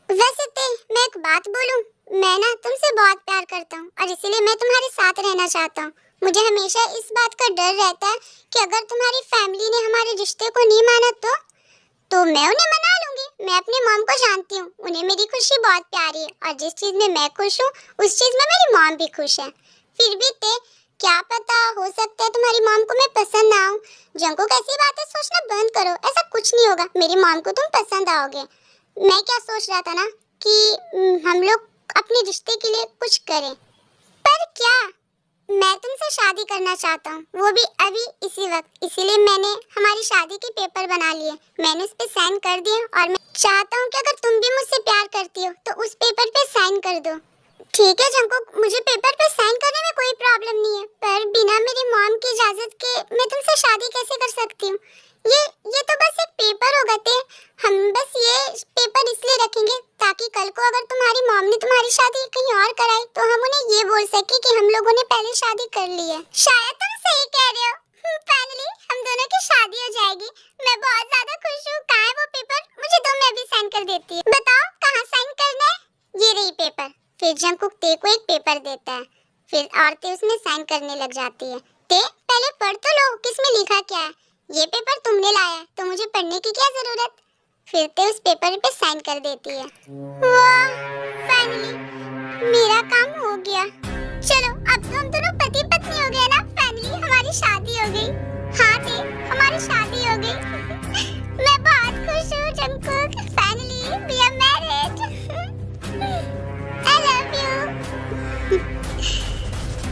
वैसे ते मैं एक बात बोलूं, मैं ना तुमसे बहुत प्यार करता हूँ और इसीलिए मैं तुम्हारे साथ रहना चाहता हूँ। मुझे हमेशा इस बात का डर रहता है कि अगर तुम्हारी फैमिली ने हमारे रिश्ते को नहीं माना तो मैं उन्हें मना लूंगी। मैं अपनी मॉम को जानती हूँ, उन्हें मेरी खुशी बहुत प्यारी है और जिस चीज में मैं खुश हूँ उस चीज में मेरी मॉम भी खुश है। फिर भी ते क्या पता, हो सकता है तुम्हारी मॉम को मैं पसंद ना आऊं। जंगकुक ऐसी बातें सोचना बंद करो, ऐसा कुछ नहीं होगा, मेरी मॉम को तुम पसंद आओगे। मैं क्या सोच रहा था ना कि हम लोग अपने रिश्ते के लिए कुछ करें। पर क्या, मैं तुमसे शादी करना चाहता हूँ, वो भी अभी इसी वक्त। इसीलिए मैंने हमारी शादी के पेपर बना लिए, मैंने उस पे साइन कर दिए और मैं चाहता हूँ कि अगर तुम भी मुझसे प्यार करती हो तो उस पेपर पे साइन कर दो। ठीक है जंगकुक, मुझे पेपर पे साइन करने में कोई प्रॉब्लम नहीं है, पर बिना मेरी मॉम की इजाजत के मैं तुमसे शादी कैसे कर सकती हूँ? ये तो बस एक पेपर होगा ते। हम बस ये पेपर इसलिए रखेंगे ताकि कल को अगर तुम्हारी मॉम ने तुम्हारी शादी कहीं और कराई तो हम उन्हें ये बोल सके कि हम लोगों ने पहले शादी कर ली है। शायद तुम सही कह रहे हो, फाइनली हम दोनों की शादी हो जाएगी। मैं बहुत ज्यादा खुश हूँ। कहाँ है वो पेपर? मुझे दो, मैं भी साइन कर देती हूँ। बताओ कहाँ साइन करना है? ये रही पेपर। फिर जंगकुक ते को एक पेपर देता है, फिर औरतें उसमें साइन करने लग जाती है। ते पहले पढ़ तो लो किसमें लिखा क्या है। ये पेपर तुमने लाया है तो मुझे पढ़ने की क्या जरूरत। फिर ते उस पेपर पे साइन कर देती है। वाह, फाइनली मेरा काम हो गया। चलो अब तो हम दोनों पति पत्नी हो गए ना। फाइनली हमारी शादी हो गई। हाँ ते हमारी शादी हो गई। मैं बहुत खुश हूँ Jungkook. Finally we are married.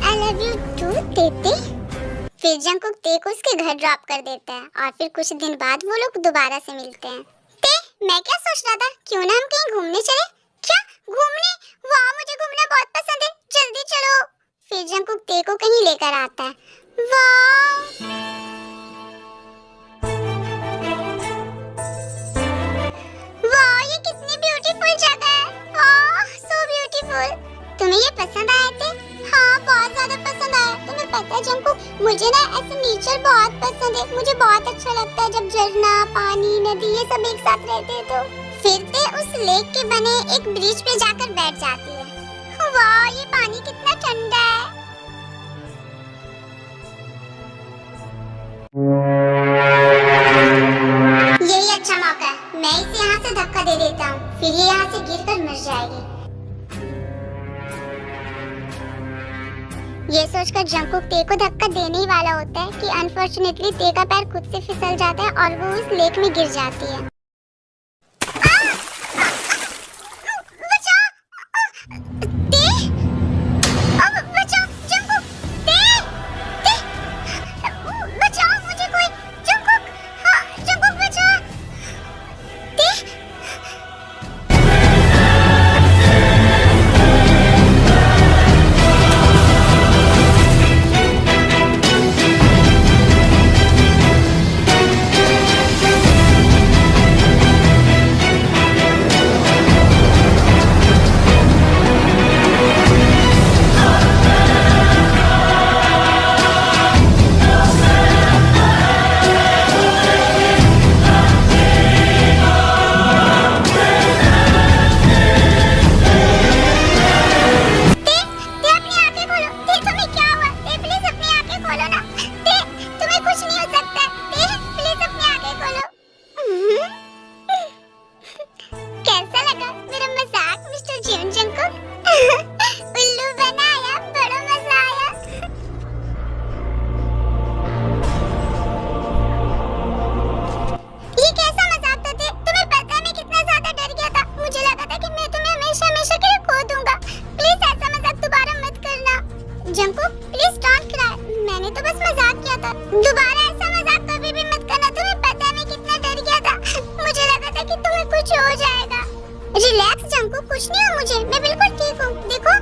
I love you too, तेते। फिर जंगकुक ते को उसके घर ड्रॉप कर देता है और फिर कुछ दिन बाद वो लोग दोबारा से मिलते हैं। ते मैं क्या सोच रहा था, क्यों ना हम कहीं घूमने चले? क्या घूमने? वाह मुझे घूमना बहुत पसंद है, जल्दी चलो। फिर जंगकुक ते को कहीं लेकर आता है। वाह वाह ये कितनी ब्यूटीफुल जगह है। ओह सो ब्यूटीफुल। तुम्हें ये पसंद आया थे? हाँ बहुत ज्यादा पसंद आया। तुम्हें पता है जंगकुक, मुझे ना ऐसे नेचर बहुत पसंद है। मुझे बहुत अच्छा लगता है जब झरना, पानी, नदी ये सब एक साथ रहते हैं। तो फिर ते उस लेक के बने एक ब्रिज पे जाकर बैठ जाती है। वाह ये पानी कितना ठंडा है। यही अच्छा मौका है, मैं इसे यहाँ से धक्का दे देता हूँ, फिर ये यहाँ से गिरकर मर जाएगी। ये सोचकर जंगकुक ते को धक्का देने ही वाला होता है कि अनफॉर्चुनेटली ते का पैर खुद से फिसल जाता है और वो उस लेक में गिर जाती है। जंकुक प्लीज डोंट क्राई, मैंने तो बस मजाक किया था। दोबारा ऐसा मजाक कभी भी मत करना, तुम्हें पता है मैं कितना डर गया था। मुझे लगा था कि तुम्हें कुछ हो जाएगा। रिलैक्स जंकुक, कुछ नहीं हुआ मुझे, मैं बिल्कुल ठीक हूँ। देखो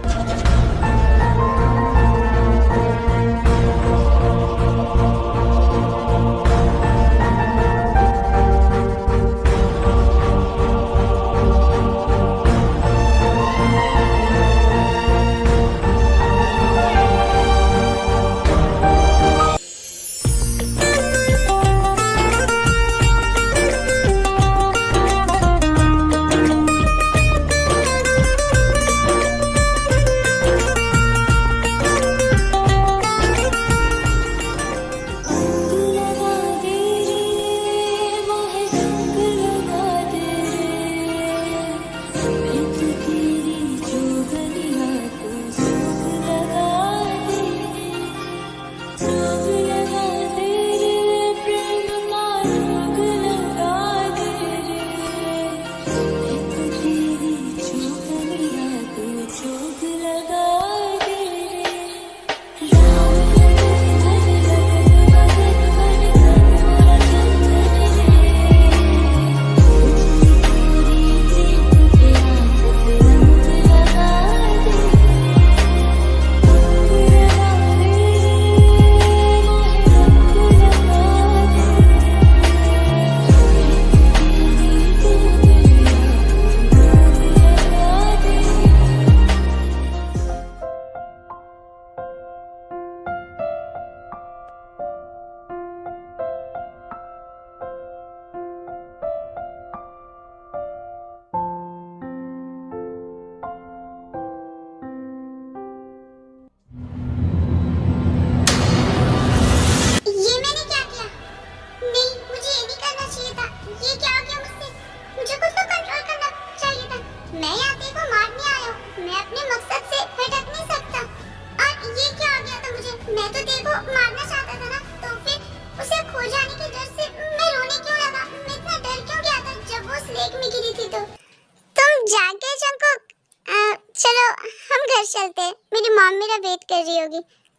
चलते हैं, मेरी मॉम मेरा वेट कर रही होगी।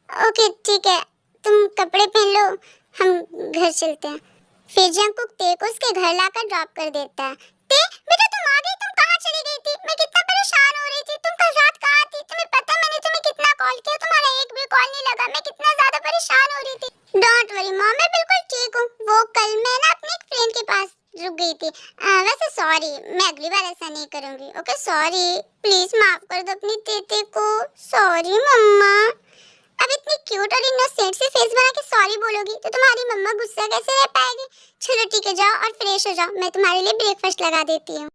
ओके ठीक है, तुम कपड़े पहन लो, हम घर चलते हैं। फिर जंकुक ते को उसके घर लाकर ड्रॉप कर देता है। ते बेटा तुम आ गई, तुम कहाँ चली गई थी? मैं कितना परेशान हो रही थी, तुम कल रात कहाँ थी? तुम्हें पता है मैंने तुम्हें कितना कॉल किया, तुम्हारा एक भी कॉल नहीं लगा, मैं कितना ज्यादा परेशान हो रही थी। डोंट वरी मॉम, मैं बिल्कुल ठीक हूँ। वो कल मैं ना अपने एक फ्रेंड के पास रुक गई थी। वैसे सॉरी, मैं अगली बार ऐसा नहीं करूंगी। ओके सॉरी, प्लीज माफ कर दो अपनी तेते को। सॉरी मम्मा। अब इतनी क्यूट और इनोसेंट सी फेस बना के सॉरी बोलोगी तो तुम्हारी मम्मा गुस्सा कैसे रह पाएगी? चलो ठीक है, जाओ और फ्रेश हो जाओ, मैं तुम्हारे लिए ब्रेकफास्ट लगा देती हूँ।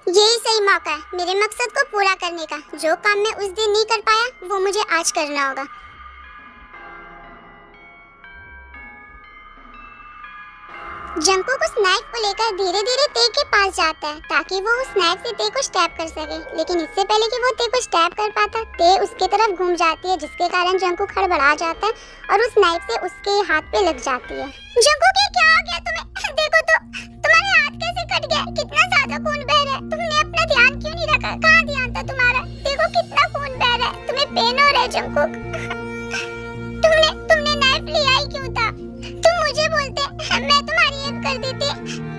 यही सही मौका है मेरे मकसद को पूरा करने का। जो काम मैं उस दिन नहीं कर पाया वो मुझे आज करना होगा। जंकुक उस नाइफ को लेकर धीरे धीरे ते के पास जाता है ताकि वो उस नाइफ से ते को स्टैब कर सके, लेकिन इससे पहले कि वो ते को स्टैब कर पाता, ते उसके तरफ घूम जाती है, जिसके कारण जंकुक हड़बड़ा जाता है और उस नाइफ से उसके हाथ पे लग जाती है। जंकुक ये क्या हो गया तुम्हें? देखो तो तुम्हारे हाथ कैसे कट गया, कितना ज्यादा खून बह रहा है। तुमने अपना ध्यान क्यों नहीं रखा? कहाँ ध्यान था तुम्हारा? देखो कितना खून बह रहा है, तुम्हें पेन हो रहा है जंकुक। तुमने नाइफ लिया ही क्यों था? तुम मुझे बोलते, मैं तुम्हारी हेल्प कर देती।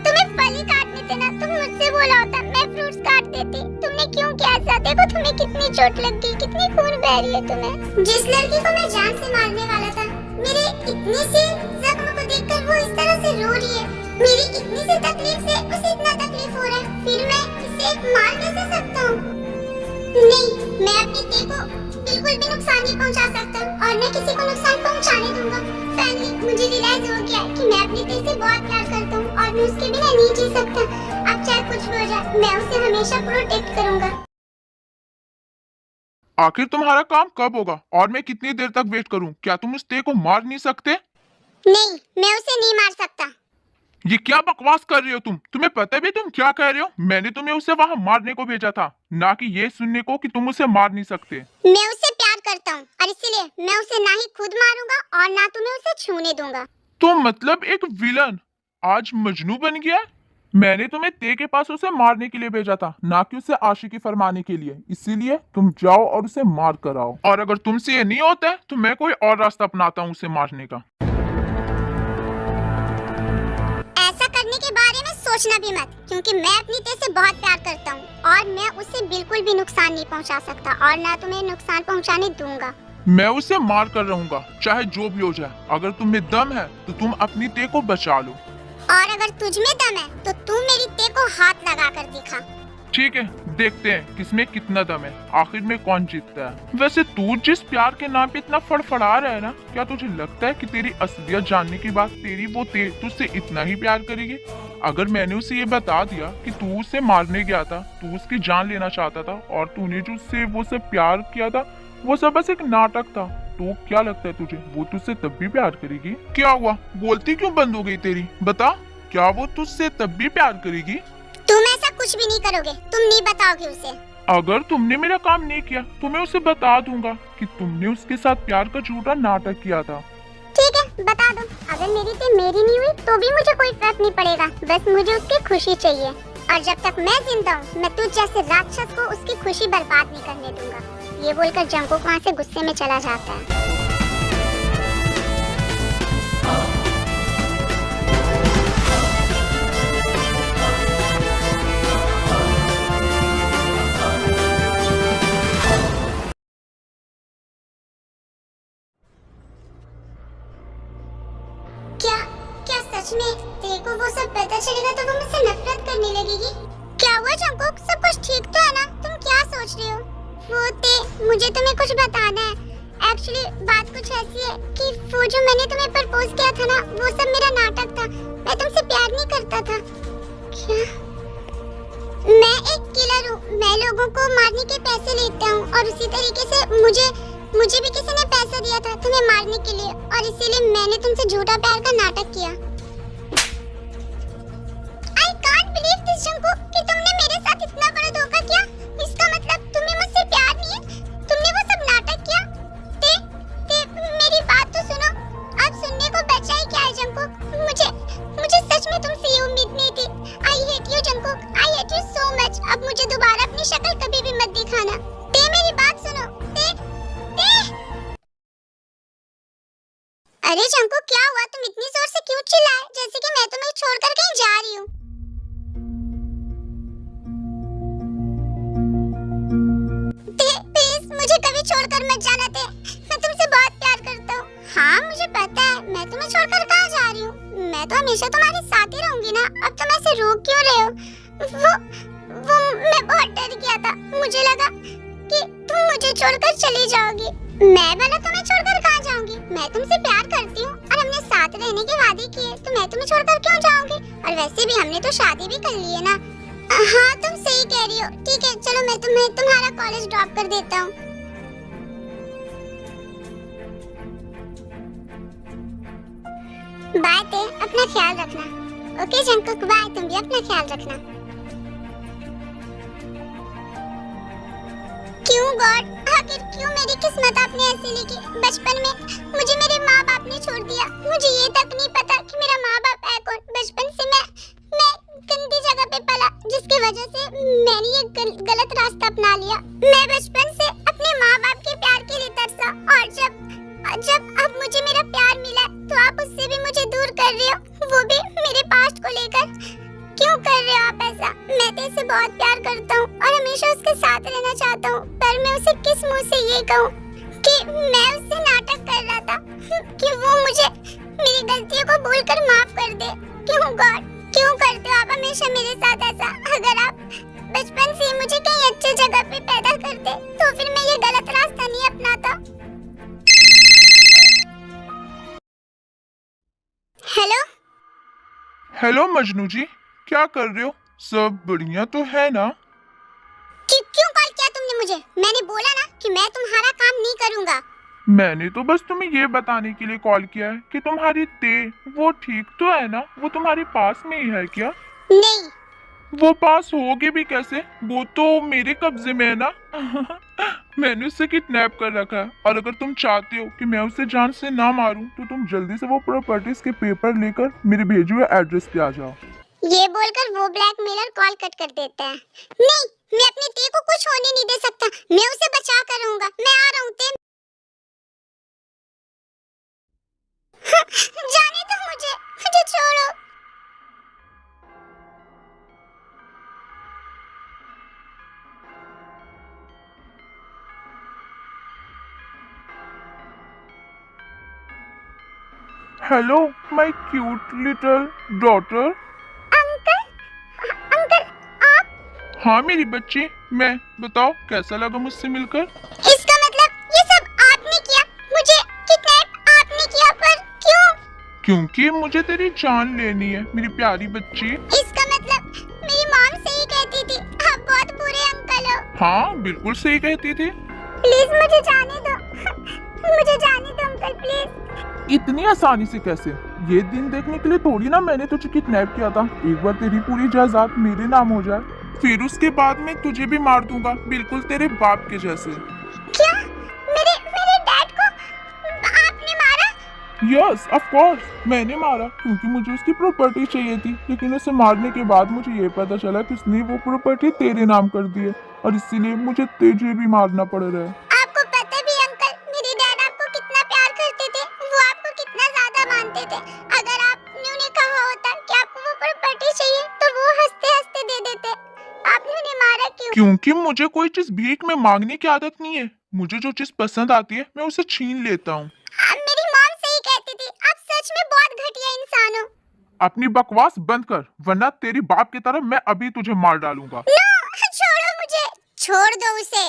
तुम्हें फल ही काटने थे ना, तुम मुझसे बोला होता मैं फ्रूट्स काट देती। तुमने क्यों किया ऐसा? देखो तुम्हें कितनी चोट लग गई, कितनी खून बह रही है तुम्हें। जिस लड़की को मैं जान से मारने वाला था, मेरे इतनी सी जख्म को देखकर वो इस तरह से रो रही है। मेरी इतनी सी तकलीफ से उसे इतना तकलीफ हो रहा है, फिर मैं इसे मार कैसे सकता हूँ? नहीं, मैं अपनी ते को बिल्कुल भी नुकसान नहीं पहुंचा सकता और मैं किसी को नुकसान पहुंचाने दूंगा। फाइनली मुझे रियलाइज हो गया कि मैं अपनी ते से बहुत प्यार करता हूँ और मैं उसके बिना नहीं जी सकता। अब चाहे कुछ भी हो जाए, मैं उसे हमेशा प्रोटेक्ट करूंगा। आखिर तुम्हारा काम कब होगा और मैं कितनी देर तक वेट करूं? क्या तुम उस ते को मार नहीं सकते? नहीं, मैं उसे नहीं मार सकता। ये क्या बकवास कर रही हो तुम? तुम्हें पता भी तुम क्या कह रहे हो? मैंने तुम्हें उसे वहां मारने को भेजा था, ना कि ये सुनने को कि तुम उसे मार नहीं सकते। मैं उसे प्यार करता हूँ और इसीलिए मैं उसे ना ही खुद मारूंगा और ना तुम्हें उसे छूने दूंगा। तो मतलब एक विलन आज मजनू बन गया? मैंने तुम्हें ते के पास उसे मारने के लिए भेजा था, ना कि उसे आशिकी फरमाने के लिए। इसीलिए तुम जाओ और उसे मार कर आओ। और अगर तुमसे ये नहीं होता है तो मैं कोई और रास्ता अपनाता हूँ उसे मारने का। ऐसा करने के बारे में सोचना भी मत, क्योंकि मैं अपनी ते से बहुत प्यार करता हूँ और मैं उसे बिल्कुल भी नुकसान नहीं पहुँचा सकता और ना तुम्हें नुकसान पहुँचाने दूंगा। मैं उसे मार कर रहूंगा, चाहे जो भी हो जाए। अगर तुम में दम है तो तुम अपनी ते को बचा लो। और अगर तुझ में दम है तो तू मेरी ते को हाथ लगा कर दिखा। ठीक है, देखते हैं किसमें कितना दम है, आखिर में कौन जीतता है। वैसे तू जिस प्यार के नाम पे इतना फड़फड़ा रहा है ना, क्या तुझे लगता है कि तेरी असलियत जानने के बाद तेरी वो ते तुझसे इतना ही प्यार करेगी? अगर मैंने उसे ये बता दिया कि तू उसे मारने गया था, तू उसकी जान लेना चाहता था और तूने जो उससे वो सब प्यार किया था वो सब बस एक नाटक था, तो क्या लगता है तुझे वो तुझसे तब भी प्यार करेगी? क्या हुआ, बोलती क्यों बंद हो गई तेरी? बता, क्या वो तुझसे तब भी प्यार करेगी? तुम ऐसा कुछ भी नहीं करोगे, तुम नहीं बताओगे उसे। अगर तुमने मेरा काम नहीं किया तो मैं उसे बता दूंगा कि तुमने उसके साथ प्यार का झूठा नाटक किया था। ठीक है, बता दो। अगर मेरी ते मेरी नहीं हुई तो भी मुझे कोई फर्क नहीं पड़ेगा, बस मुझे उसकी खुशी चाहिए। और जब तक मैं जिंदा हूँ मैं तुझ जैसे राक्षस को उसकी खुशी बर्बाद नहीं करने दूंगा। ये बोलकर जंगकुक वहाँ से गुस्से में चला जाता है। क्या क्या सच में तेरे को वो सब पता चलेगा तो वो मुझसे नफरत करने लगेगी? क्या हुआ जंगकुक, सब कुछ ठीक तो है ना? तुम क्या सोच रहे हो? वो ते, मुझे तुम्हें कुछ बताना है। एक्चुअली बात कुछ ऐसी है कि वो जो मैंने तुम्हें प्रपोज किया था ना, वो सब मेरा नाटक था। मैं तुमसे प्यार नहीं करता था। क्या? मैं एक किलर हूँ, मैं लोगों को मारने के पैसे लेता हूँ और उसी तरीके से मुझे भी किसी ने पैसा दिया था तुम्हें मारने के लिए और इसीलिए मैंने तुमसे झूठा प्यार का नाटक किया। I can't believe this Jungkook कि तुमने मेरे साथ इतना बड़ा धोखा किया। इसका मतलब तुम्हें मुझसे प्यार नहीं है, तुमने वो सब नाटक किया। ते मेरी बात तो सुनो, अब सुनने को बचा ही क्या है जंगकुक? मुझे सच में तुमसे ये उम्मीद नहीं थी। I hate you Jungkook, I hate you so much। अब मुझे दोबारा अपनी शक्ल कभी भी मत दिखाना। ते मेरी बात सुनो, ते। अरे जंगकुक, क्या हुआ? तुम इतनी जोर से क्यों चिल्लाए जैसे कि मैं तुम्हें छोड़कर कहीं जा रही हूँ? प्लीज मुझे कभी छोड़कर मत जाना ते, मैं तुमसे बहुत प्यार करता हूँ। हाँ मुझे पता है, मैं तुम्हें छोड़कर कहाँ जा रही हूँ? मैं तो हमेशा तुम्हारे साथ ही रहूंगी ना। अब तुम ऐसे रोक क्यों रहे हो? वो मैं बहुत डर गया था, मुझे लगा कि तुम मुझे छोड़कर चली जाओगी। मैं भला तुम्हें छोड़कर कहाँ जाऊंगी? मैं तुमसे प्यार करती हूँ और हमने साथ रहने के वादे किए, तो मैं तुम्हें छोड़कर क्यों जाऊंगी? और वैसे भी हमने तो शादी भी कर ली है ना। हाँ तुम सही कह रही हो। ठीक है चलो, मैं तुम्हें तुम्हारा कॉलेज ड्रॉप कर देता हूँ। बाय ते, अपना ख्याल रखना। ओके जंगकुक बाय, तुम भी अपना ख्याल रखना। क्यों गॉड, आखिर क्यों मेरी किस्मत आपने ऐसी लिखी? बचपन में मुझे मेरे माँ बाप ने छोड़ दिया। मुझे ये तक नहीं पता कि मेरा माँ बाप है कौन। बचपन से मैं गंदी जगह पे पला, जिसकी वजह से मैंने ये गलत रास्ता अपना लिया। मैं बचपन से अपने माँ बाप के प्यार के लिए तरसा और जब अब मुझे मेरा प्यार मिला तो आप उससे भी मुझे दूर कर रहे हो, वो भी मेरे पास्ट को लेकर। क्यों कर रहे हो आप ऐसा? मैं तो इसे बहुत प्यार करता हूँ और हमेशा उसके साथ रहना चाहता हूँ, पर मैं उसे किस मुंह से ये कहूँ कि मैं उससे नाटक कर रहा था कि वो मुझे मेरी गलतियों को भूलकर माफ कर दे। क्यों गॉड, क्यों करते हो आप हमेशा मेरे साथ ऐसा? अगर आप बचपन से मुझे कहीं अच्छी जगह पे पैदा करते तो फिर मैं ये गलत रास्ता नहीं अपनाता। हेलो हेलो मजनू जी, क्या कर रहे हो? सब बढ़िया तो है ना? क्यों कॉल किया तुमने मुझे? मैंने बोला ना कि मैं तुम्हारा काम नहीं करूंगा। मैंने तो बस तुम्हें ये बताने के लिए कॉल किया है कि तुम्हारी ते वो ठीक तो है ना? वो तुम्हारे पास में ही है क्या? नहीं। वो पास होगी भी कैसे? वो तो मेरे कब्जे में है ना। मैंने उसे किडनैप कर रखा है और अगर तुम चाहते हो कि मैं उसे जान से ना मारूं तो तुम जल्दी से वो प्रॉपर्टीज के पेपर लेकर मेरे भेजे हुए एड्रेस पे आ जाओ। ये बोलकर वो ब्लैकमेलर कॉल कट कर देता है। नहीं, मैं अपनी ते को कुछ होने नहीं दे सकता। मैं उसे बचा कर रहूंगा। मैं आ रहा हूँ ते। जाने दो मुझे, मुझे छोड़ो। Hello my cute little daughter. Uncle, uncle आप? हाँ मेरी बच्ची, मैं बताओ कैसा लगा मुझसे मिलकर? इसका मतलब ये सब आपने किया? मुझे किडनैप आपने किया, पर क्यों? क्योंकि मुझे तेरी जान लेनी है मेरी प्यारी बच्ची। इसका मतलब मेरी मॉम सही कहती थी, आप बहुत बुरे अंकल हो। हाँ बिल्कुल सही कहती थी। प्लीज मुझे जाने दो। मुझे जाने दो अंकल, प्लीज। इतनी आसानी से कैसे? ये दिन देखने के लिए थोड़ी ना मैंने तुझे किडनैप किया था। एक बार तेरी पूरी जायदाद मेरे नाम हो जाए, फिर उसके बाद मैं तुझे भी मार दूंगा, बिल्कुल तेरे बाप के जैसे। क्या? मेरे मेरे डैड को आपने मारा? यस ऑफ कोर्स, मैंने मारा क्योंकि मुझे उसकी प्रॉपर्टी चाहिए थी। लेकिन उसे मारने के बाद मुझे ये पता चला कि उसने वो प्रॉपर्टी तेरे नाम कर दी है, और इसीलिए मुझे तुझे भी मारना पड़ रहा है। आपको पता भी अंकल, मेरे डैड आपको कितना प्यार करते थे, वो आपको कितना ज्यादा मानते थे। अगर आपने उन्हें कहा होता कि आपको वो प्रॉपर्टी चाहिए तो वो हंसते हंसते दे देते। आपने उन्हें मारा क्यों? क्योंकि मुझे कोई चीज भीख में मांगने की आदत नहीं है। मुझे जो चीज पसंद आती है मैं उसे छीन लेता हूँ। मेरी मॉम सही कहती थी, आप सच में बहुत घटिया इंसान हो। अपनी बकवास बंद कर, वरना तेरी बाप की तरह मैं अभी तुझे मार डालूंगा। नो, छोड़ो मुझे, छोड़ दो उसे।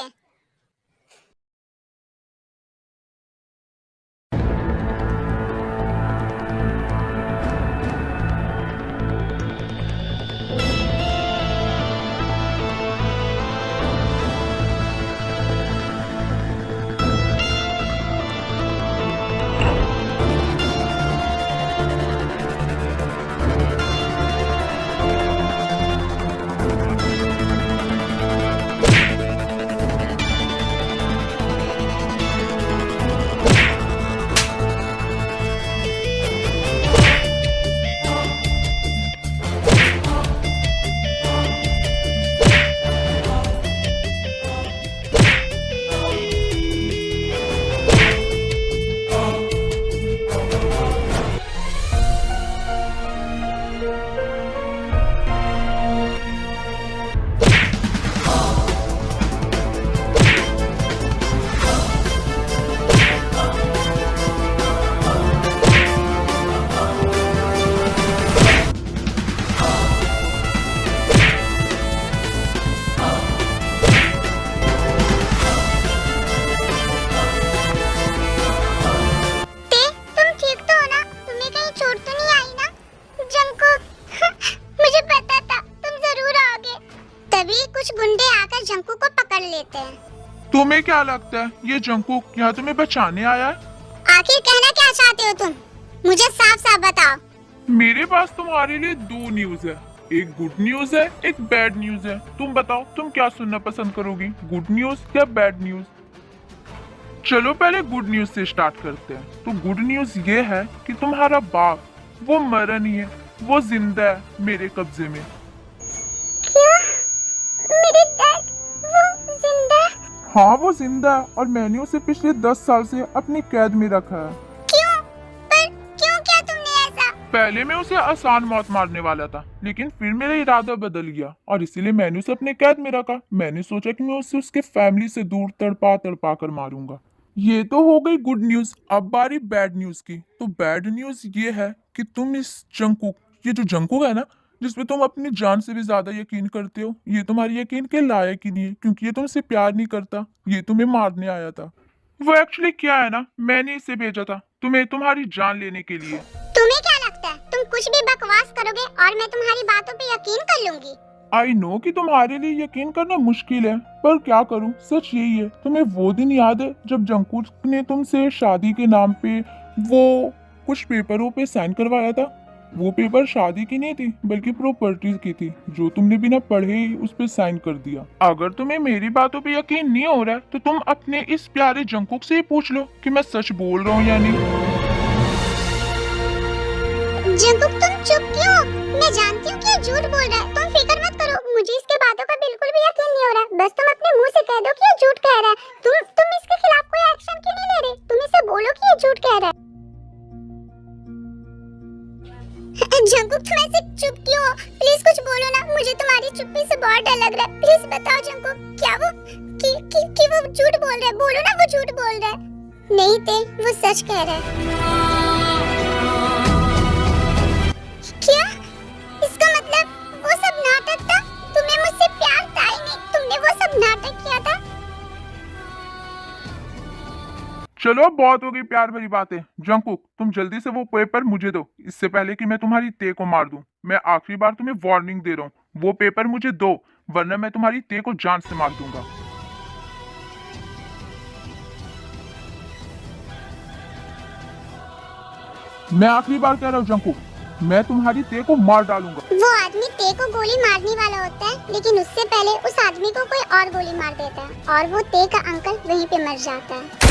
तुम्हें क्या लगता है ये जंकुक यहाँ तुम्हें बचाने आया है? आखिर कहना क्या चाहते हो तुम? मुझे साफ साफ बताओ। मेरे पास तुम्हारे लिए दो न्यूज है, एक गुड न्यूज है, एक बैड न्यूज है। तुम बताओ तुम क्या सुनना पसंद करोगी, गुड न्यूज या बैड न्यूज? चलो पहले गुड न्यूज से स्टार्ट करते हैं। तो गुड न्यूज ये है कि तुम्हारा बाप वो मरा नहीं है, वो जिंदा है मेरे कब्जे में। क्या? मेरे डैड वो जिंदा है? हाँ वो जिंदा है और मैंने उसे पिछले 10 साल से अपनी कैद में रखा है। क्यों? पर क्यों किया तुमने ऐसा? पहले मैं उसे आसान मौत मारने वाला था, लेकिन फिर मेरा इरादा बदल गया और इसीलिए मैंने उसे अपने कैद में रखा। मैंने सोचा कि मैं उसे उसके फैमिली से दूर तड़पा तड़पा कर मारूंगा। ये तो हो गई गुड न्यूज। अब बारी बैड न्यूज की। तो बैड न्यूज ये है कि तुम इस जंकुक, ये जो जंकुक है ना, जिसमें तुम अपनी जान से भी ज्यादा यकीन करते हो, ये तुम्हारी यकीन के लायक ही नहीं है, क्योंकि ये तुमसे प्यार नहीं करता, ये तुम्हें मारने आया था। वो एक्चुअली क्या है ना, मैंने इसे भेजा था तुम्हें तुम्हारी जान लेने के लिए। तुम्हें क्या लगता है तुम कुछ भी बकवास करोगे और मैं तुम्हारी बातों पे यकीन कर लूंगी? आई नो कि तुम्हारे लिए यकीन करना मुश्किल है, पर क्या करूं, सच यही है। तुम्हें वो दिन याद है जब जंकुक ने तुमसे शादी के नाम पे वो कुछ पेपरों पे साइन करवाया था? वो पेपर शादी की नहीं थी बल्कि प्रॉपर्टी की थी, जो तुमने बिना पढ़े ही उस पे साइन कर दिया। अगर तुम्हें मेरी बातों पे यकीन नहीं हो रहा है तो तुम अपने इस प्यारे जंकुक से ही पूछ लो कि मैं सच बोल रहा हूँ या नहीं। जंकुक तुम चुप क्यों? मैं जानती हूँ कि ये झूठ बोल रहा है। तुम फिक्र मत करो, मुझे इसके बातों का बिल्कुल भी यकीन नहीं हो रहा। बस तुम अपने मुंह से कह दो कि ये झूठ कह रहा है। तुम इसके खिलाफ कोई एक्शन क्यों नहीं ले रहे? तुम इसे बोलो कि ये झूठ कह रहा है। जंकुक, तुम ऐसे चुप क्यों हो? प्लीज कुछ बोलो ना, मुझे तुम्हारी चुप्पी से बहुत डर लग रहा है। प्लीज बताओ जंकुक, क्या वो कि वो झूठ बोल रहा है? बोलो ना वो झूठ बोल रहा है। नहीं ते, वो सच कह रहा है। क्या? इसका मतलब वो सब नाटक था? तुम्हें मुझसे प्यार था ही नहीं, तुमने वो सब नाटक किया था। चलो अब बहुत हो गई प्यार भरी बातें। जंकुक, तुम जल्दी से वो पेपर मुझे दो, इससे पहले कि मैं तुम्हारी ते को मार दूं। मैं आखिरी बार तुम्हें वार्निंग दे रहा हूँ, वो पेपर मुझे दो, वरना मैं तुम्हारी ते को जान से मार दूंगा। मैं आखिरी बार कह रहा हूँ जंकुक, मैं तुम्हारी ते को मार डालूंगा। वो आदमी ते को गोली मारने वाला होता है, लेकिन उससे पहले उस आदमी को कोई और गोली मार देता है और वो ते का अंकल वहीं पे मर जाता है।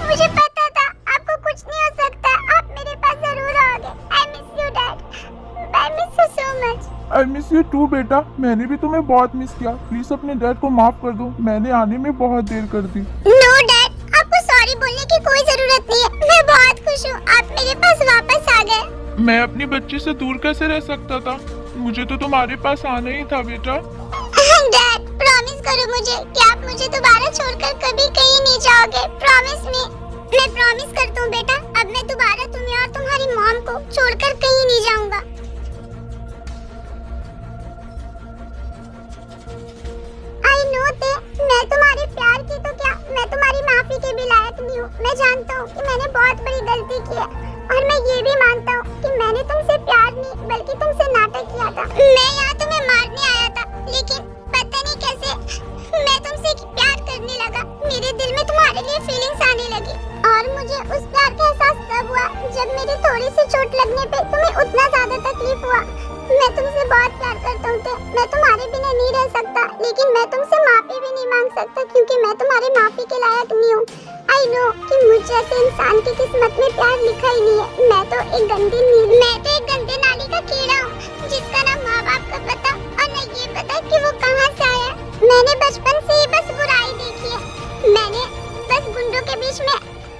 मुझे पता था आपको कुछ नहीं हो सकता, आप मेरे पास जरूर आओगे। I miss you, Dad. I miss you so much. I miss you too बेटा, मैंने भी तुम्हें बहुत मिस किया। प्लीज अपने डैड को माफ कर दो, मैंने आने में बहुत देर कर दी। No, Dad. आपको सॉरी बोलने की कोई जरूरत नहीं है। मैं बहुत खुश हूँ, आप मेरे पास वापस आ गए। मैं अपनी बच्ची से दूर कैसे रह सकता था? मुझे तो तुम्हारे पास आना ही था बेटा। डैड, प्रॉमिस करो मुझे कि आप मुझे दोबारा छोड़कर कभी कहीं नहीं जाओगे। Promise me. मैं प्रॉमिस करता हूँ बेटा, अब मैं दोबारा तुम्हें और तुम्हारी मॉम को छोड़कर कहीं नहीं जाऊंगा। आई नो ते, मैं तुम्हारे प्यार की तो क्या, मैं तुम्हारी माफी के भी लायक नहीं हूँ। मैं जानता हूँ कि मैंने बहुत बड़ी गलती की है और मैं ये भी मानता हूँ कि मैंने तुमसे प्यार नहीं बल्कि तुमसे नाटक किया था। मैं यहाँ तुम्हें मारने आया था, लेकिन पता नहीं कैसे मैं तुमसे प्यार करने लगा। मेरे दिल में तुम्हारे लिए फीलिंग्स आने लगी और मुझे उस प्यार का एहसास तब हुआ जब मेरी थोड़ी सी चोट लगने पे तुम्हें उतना ज्यादा तकलीफ हुआ। मैं तुमसे बहुत प्यार करता हूँ, मैं तुम्हारे बिना नहीं रह सकता, लेकिन मैं तुमसे माफी भी नहीं मांग सकता क्योंकि मैं तुम्हारे माफी के लायक नहीं हूँ। आई नो कि मुझ जैसे इंसान की किस्मत में प्यार लिखा ही नहीं है। मैं तो एक गंदे नाली का कीड़ा हूँ जिसका ना माँ बाप का पता और न ये पता कि वो कहाँ से आया है। मैंने बचपन से ही बस बुराई देखी है, मैंने बस गुंडों के बीच में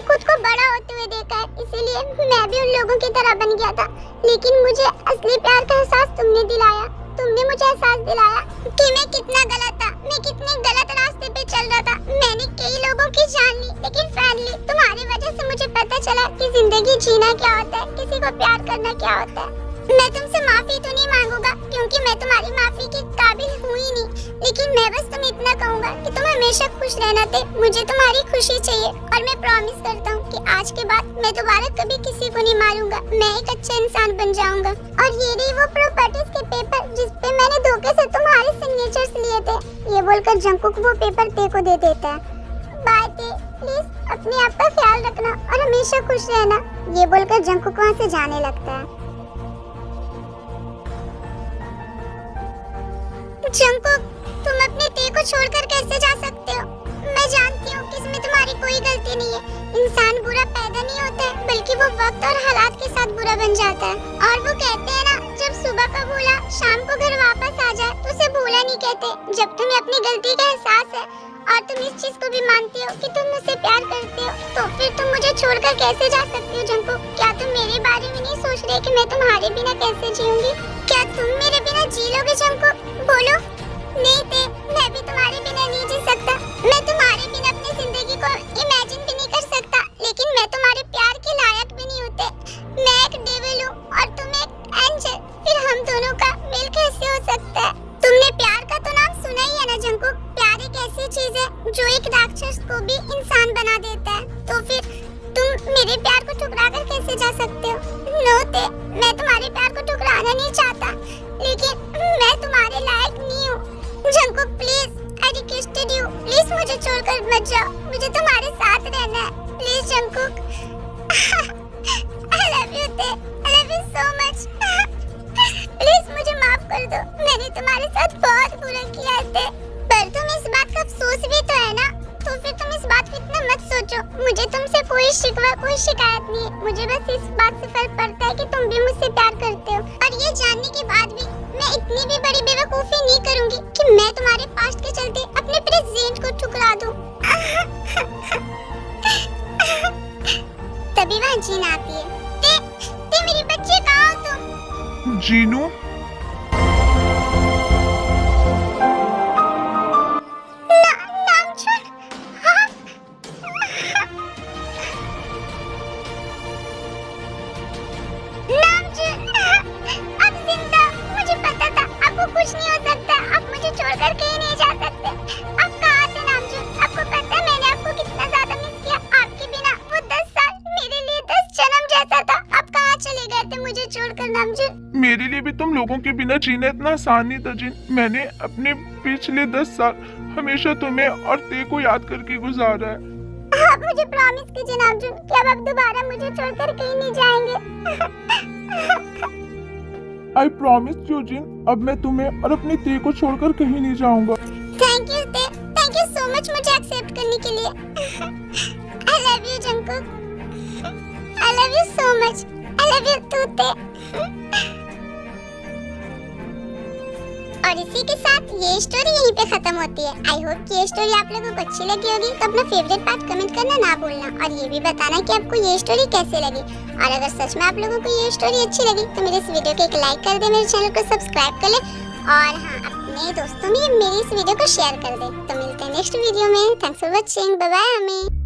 खुद को बड़ा होते हुए देखा है, इसीलिए मैं भी उन लोगों की तरह बन गया था। लेकिन मुझे असली प्यार का एहसास तुमने दिलाया। तुमने मुझे एहसास दिलाया कि मैं कितना गलत था, मैं कितने गलत रास्ते पे चल रहा था। मैंने कई लोगों की जान ली, लेकिन फाइनली तुम्हारी वजह से मुझे पता चला कि जिंदगी जीना क्या होता है, किसी को प्यार करना क्या होता है। मैं तुमसे माफी तो नहीं मांगूंगा क्योंकि मैं तुम्हारी माफी के काबिल हूँ ही नहीं, लेकिन मैं बस तुम्हें इतना कहूँगा कि तुम हमेशा खुश रहना थे। मुझे तुम्हारी खुशी चाहिए और मैं प्रॉमिस करता हूँ कि आज के बाद मैं दोबारा कभी किसी को नहीं मारूंगा। मैं एक अच्छा इंसान बन जाऊंगा। और ये रही वो प्रॉपर्टीज के पेपर जिसपे मैंने धोखे से तुम्हारे सिग्नेचर्स लिए थे। ये बोलकर जंकुक वो पेपर ते को दे देता है। बाय ते, प्लीज अपने आप का ख्याल रखना और हमेशा खुश रहना। ये बोलकर जंकुक वहाँ से जाने लगता है। जंकुक, तुम अपने ते को छोड़कर कैसे जा सकते हो? मैं जानती हूँ कि इसमें तुम्हारी कोई गलती नहीं है। इंसान बुरा पैदा नहीं होता है, बल्कि वो वक्त और हालात के साथ बुरा बन जाता है। और वो कहते हैं ना, जब सुबह का भूला शाम को घर वापस आ जाए तो उसे भूला नहीं कहते। जब तुम्हें अपनी गलती का एहसास है और तुम इस चीज को भी मानती हो कि तुम मुझसे प्यार करते हो, तो फिर तुम मुझे छोड़कर कैसे जा सकती हो जंकुक? क्या तुम मेरे बारे में नहीं सोच रहे कि मैं तुम्हारे बिना कैसे जीऊंगी? क्या तुम मेरे बिना जी लोगे जंकुक? बोलो। नहीं थे, मैं भी तुम्हारे बिना नहीं जी सकता। मैं तुम्हारे बिना अपनी जिंदगी को इमेजिन भी नहीं कर सकता, लेकिन मैं तुम्हारे प्यार के लायक भी नहीं होते। मैं एक डेविल हूँ और तुम एक एंजल, फिर हम दोनों का मेल कैसे हो सकता है? तुमने प्यार का तो नाम सुना ही है ना जंकुक। प्यार एक ऐसी चीज है जो एक राक्षस को भी इंसान बना देता है। तो फिर तुम मेरे प्यार को ठुकरा कर कैसे जा सकते हो? नो ते, मैं तुम्हारे प्यार को ठुकराना नहीं चाहता, लेकिन मैं तुम्हारे लायक नहीं हूँ। Jungkook please, I requested you, please मुझे छोड़कर मत जाओ। मुझे तुम्हारे साथ रहना है, please Jungkook. I love you ते, I love you so much. Please मुझे माफ कर दो। तुम्हारे साथ बहुत बुरा किया थे, पर तुम इस बात का अफसोस भी तो है ना, तो फिर तुम इस बात को इतना मत सोचो। मुझे तुमसे कोई शिकवा कोई शिकायत नहीं है, मुझे बस इस बात से फर्क पड़ता है कि तुम भी मुझसे प्यार करते हो, और ये जानने के बाद भी मैं इतनी भी बड़ी बेवकूफी नहीं करूंगी कि मैं तुम्हारे पास्ट के चलते अपने प्रेजेंट को ठुकरा दूं। तभी वहाँ जीन आती है। ते मेरी बच्ची कहाँ हो तुम? जीनू, नामचुन, हाँ? नामचुन, अब जिंदा। मुझे पता था आपको कुछ नहीं हो सकता, आप मुझे छोड़कर कहीं नहीं जा सकते। आप कहाँ थे नामचुन? आपको पता है मैंने आपको कितना ज्यादा मिस किया। आपके बिना वो 10 साल मेरे लिए 10 जन्म जैसा था। आप कहाँ चले गए थे मुझे छोड़कर नामचुन? मेरे लिए भी तुम लोगों के बिना जीना इतना आसान नहीं था जिन। मैंने अपने पिछले 10 साल हमेशा तुम्हें और ते को याद करके गुजारा है। आप मुझे प्रॉमिस कीजिए नामचुन कि अब आप दोबारा मुझे छोड़कर कहीं नहीं जाएंगे। आई प्रॉमिस यू जिन, अब मैं तुम्हें और अपने ते को छोड़कर कहीं नहीं जाऊंगा। Thank you Tae, thank you so much मुझे एक्सेप्ट करने के लिए। I love you Jungkook, I love you so much, I love you too Tae. और इसी के साथ ये स्टोरी यहीं पे खत्म होती है। आई होप कि ये स्टोरी आप लोगों को अच्छी लगी होगी, तो अपना फेवरेट पार्ट कमेंट करना ना भूलना, और ये भी बताना कि आपको ये स्टोरी कैसे लगी। और अगर सच में आप लोगों को ये स्टोरी अच्छी लगी तो मेरे इस वीडियो को एक लाइक कर दे, मेरे चैनल को सब्सक्राइब कर ले, और हाँ, अपने दोस्तों में मेरी इस वीडियो को शेयर कर दे। तो मिलते हैं नेक्स्ट वीडियो में। Thanks for watching, bye bye. हमें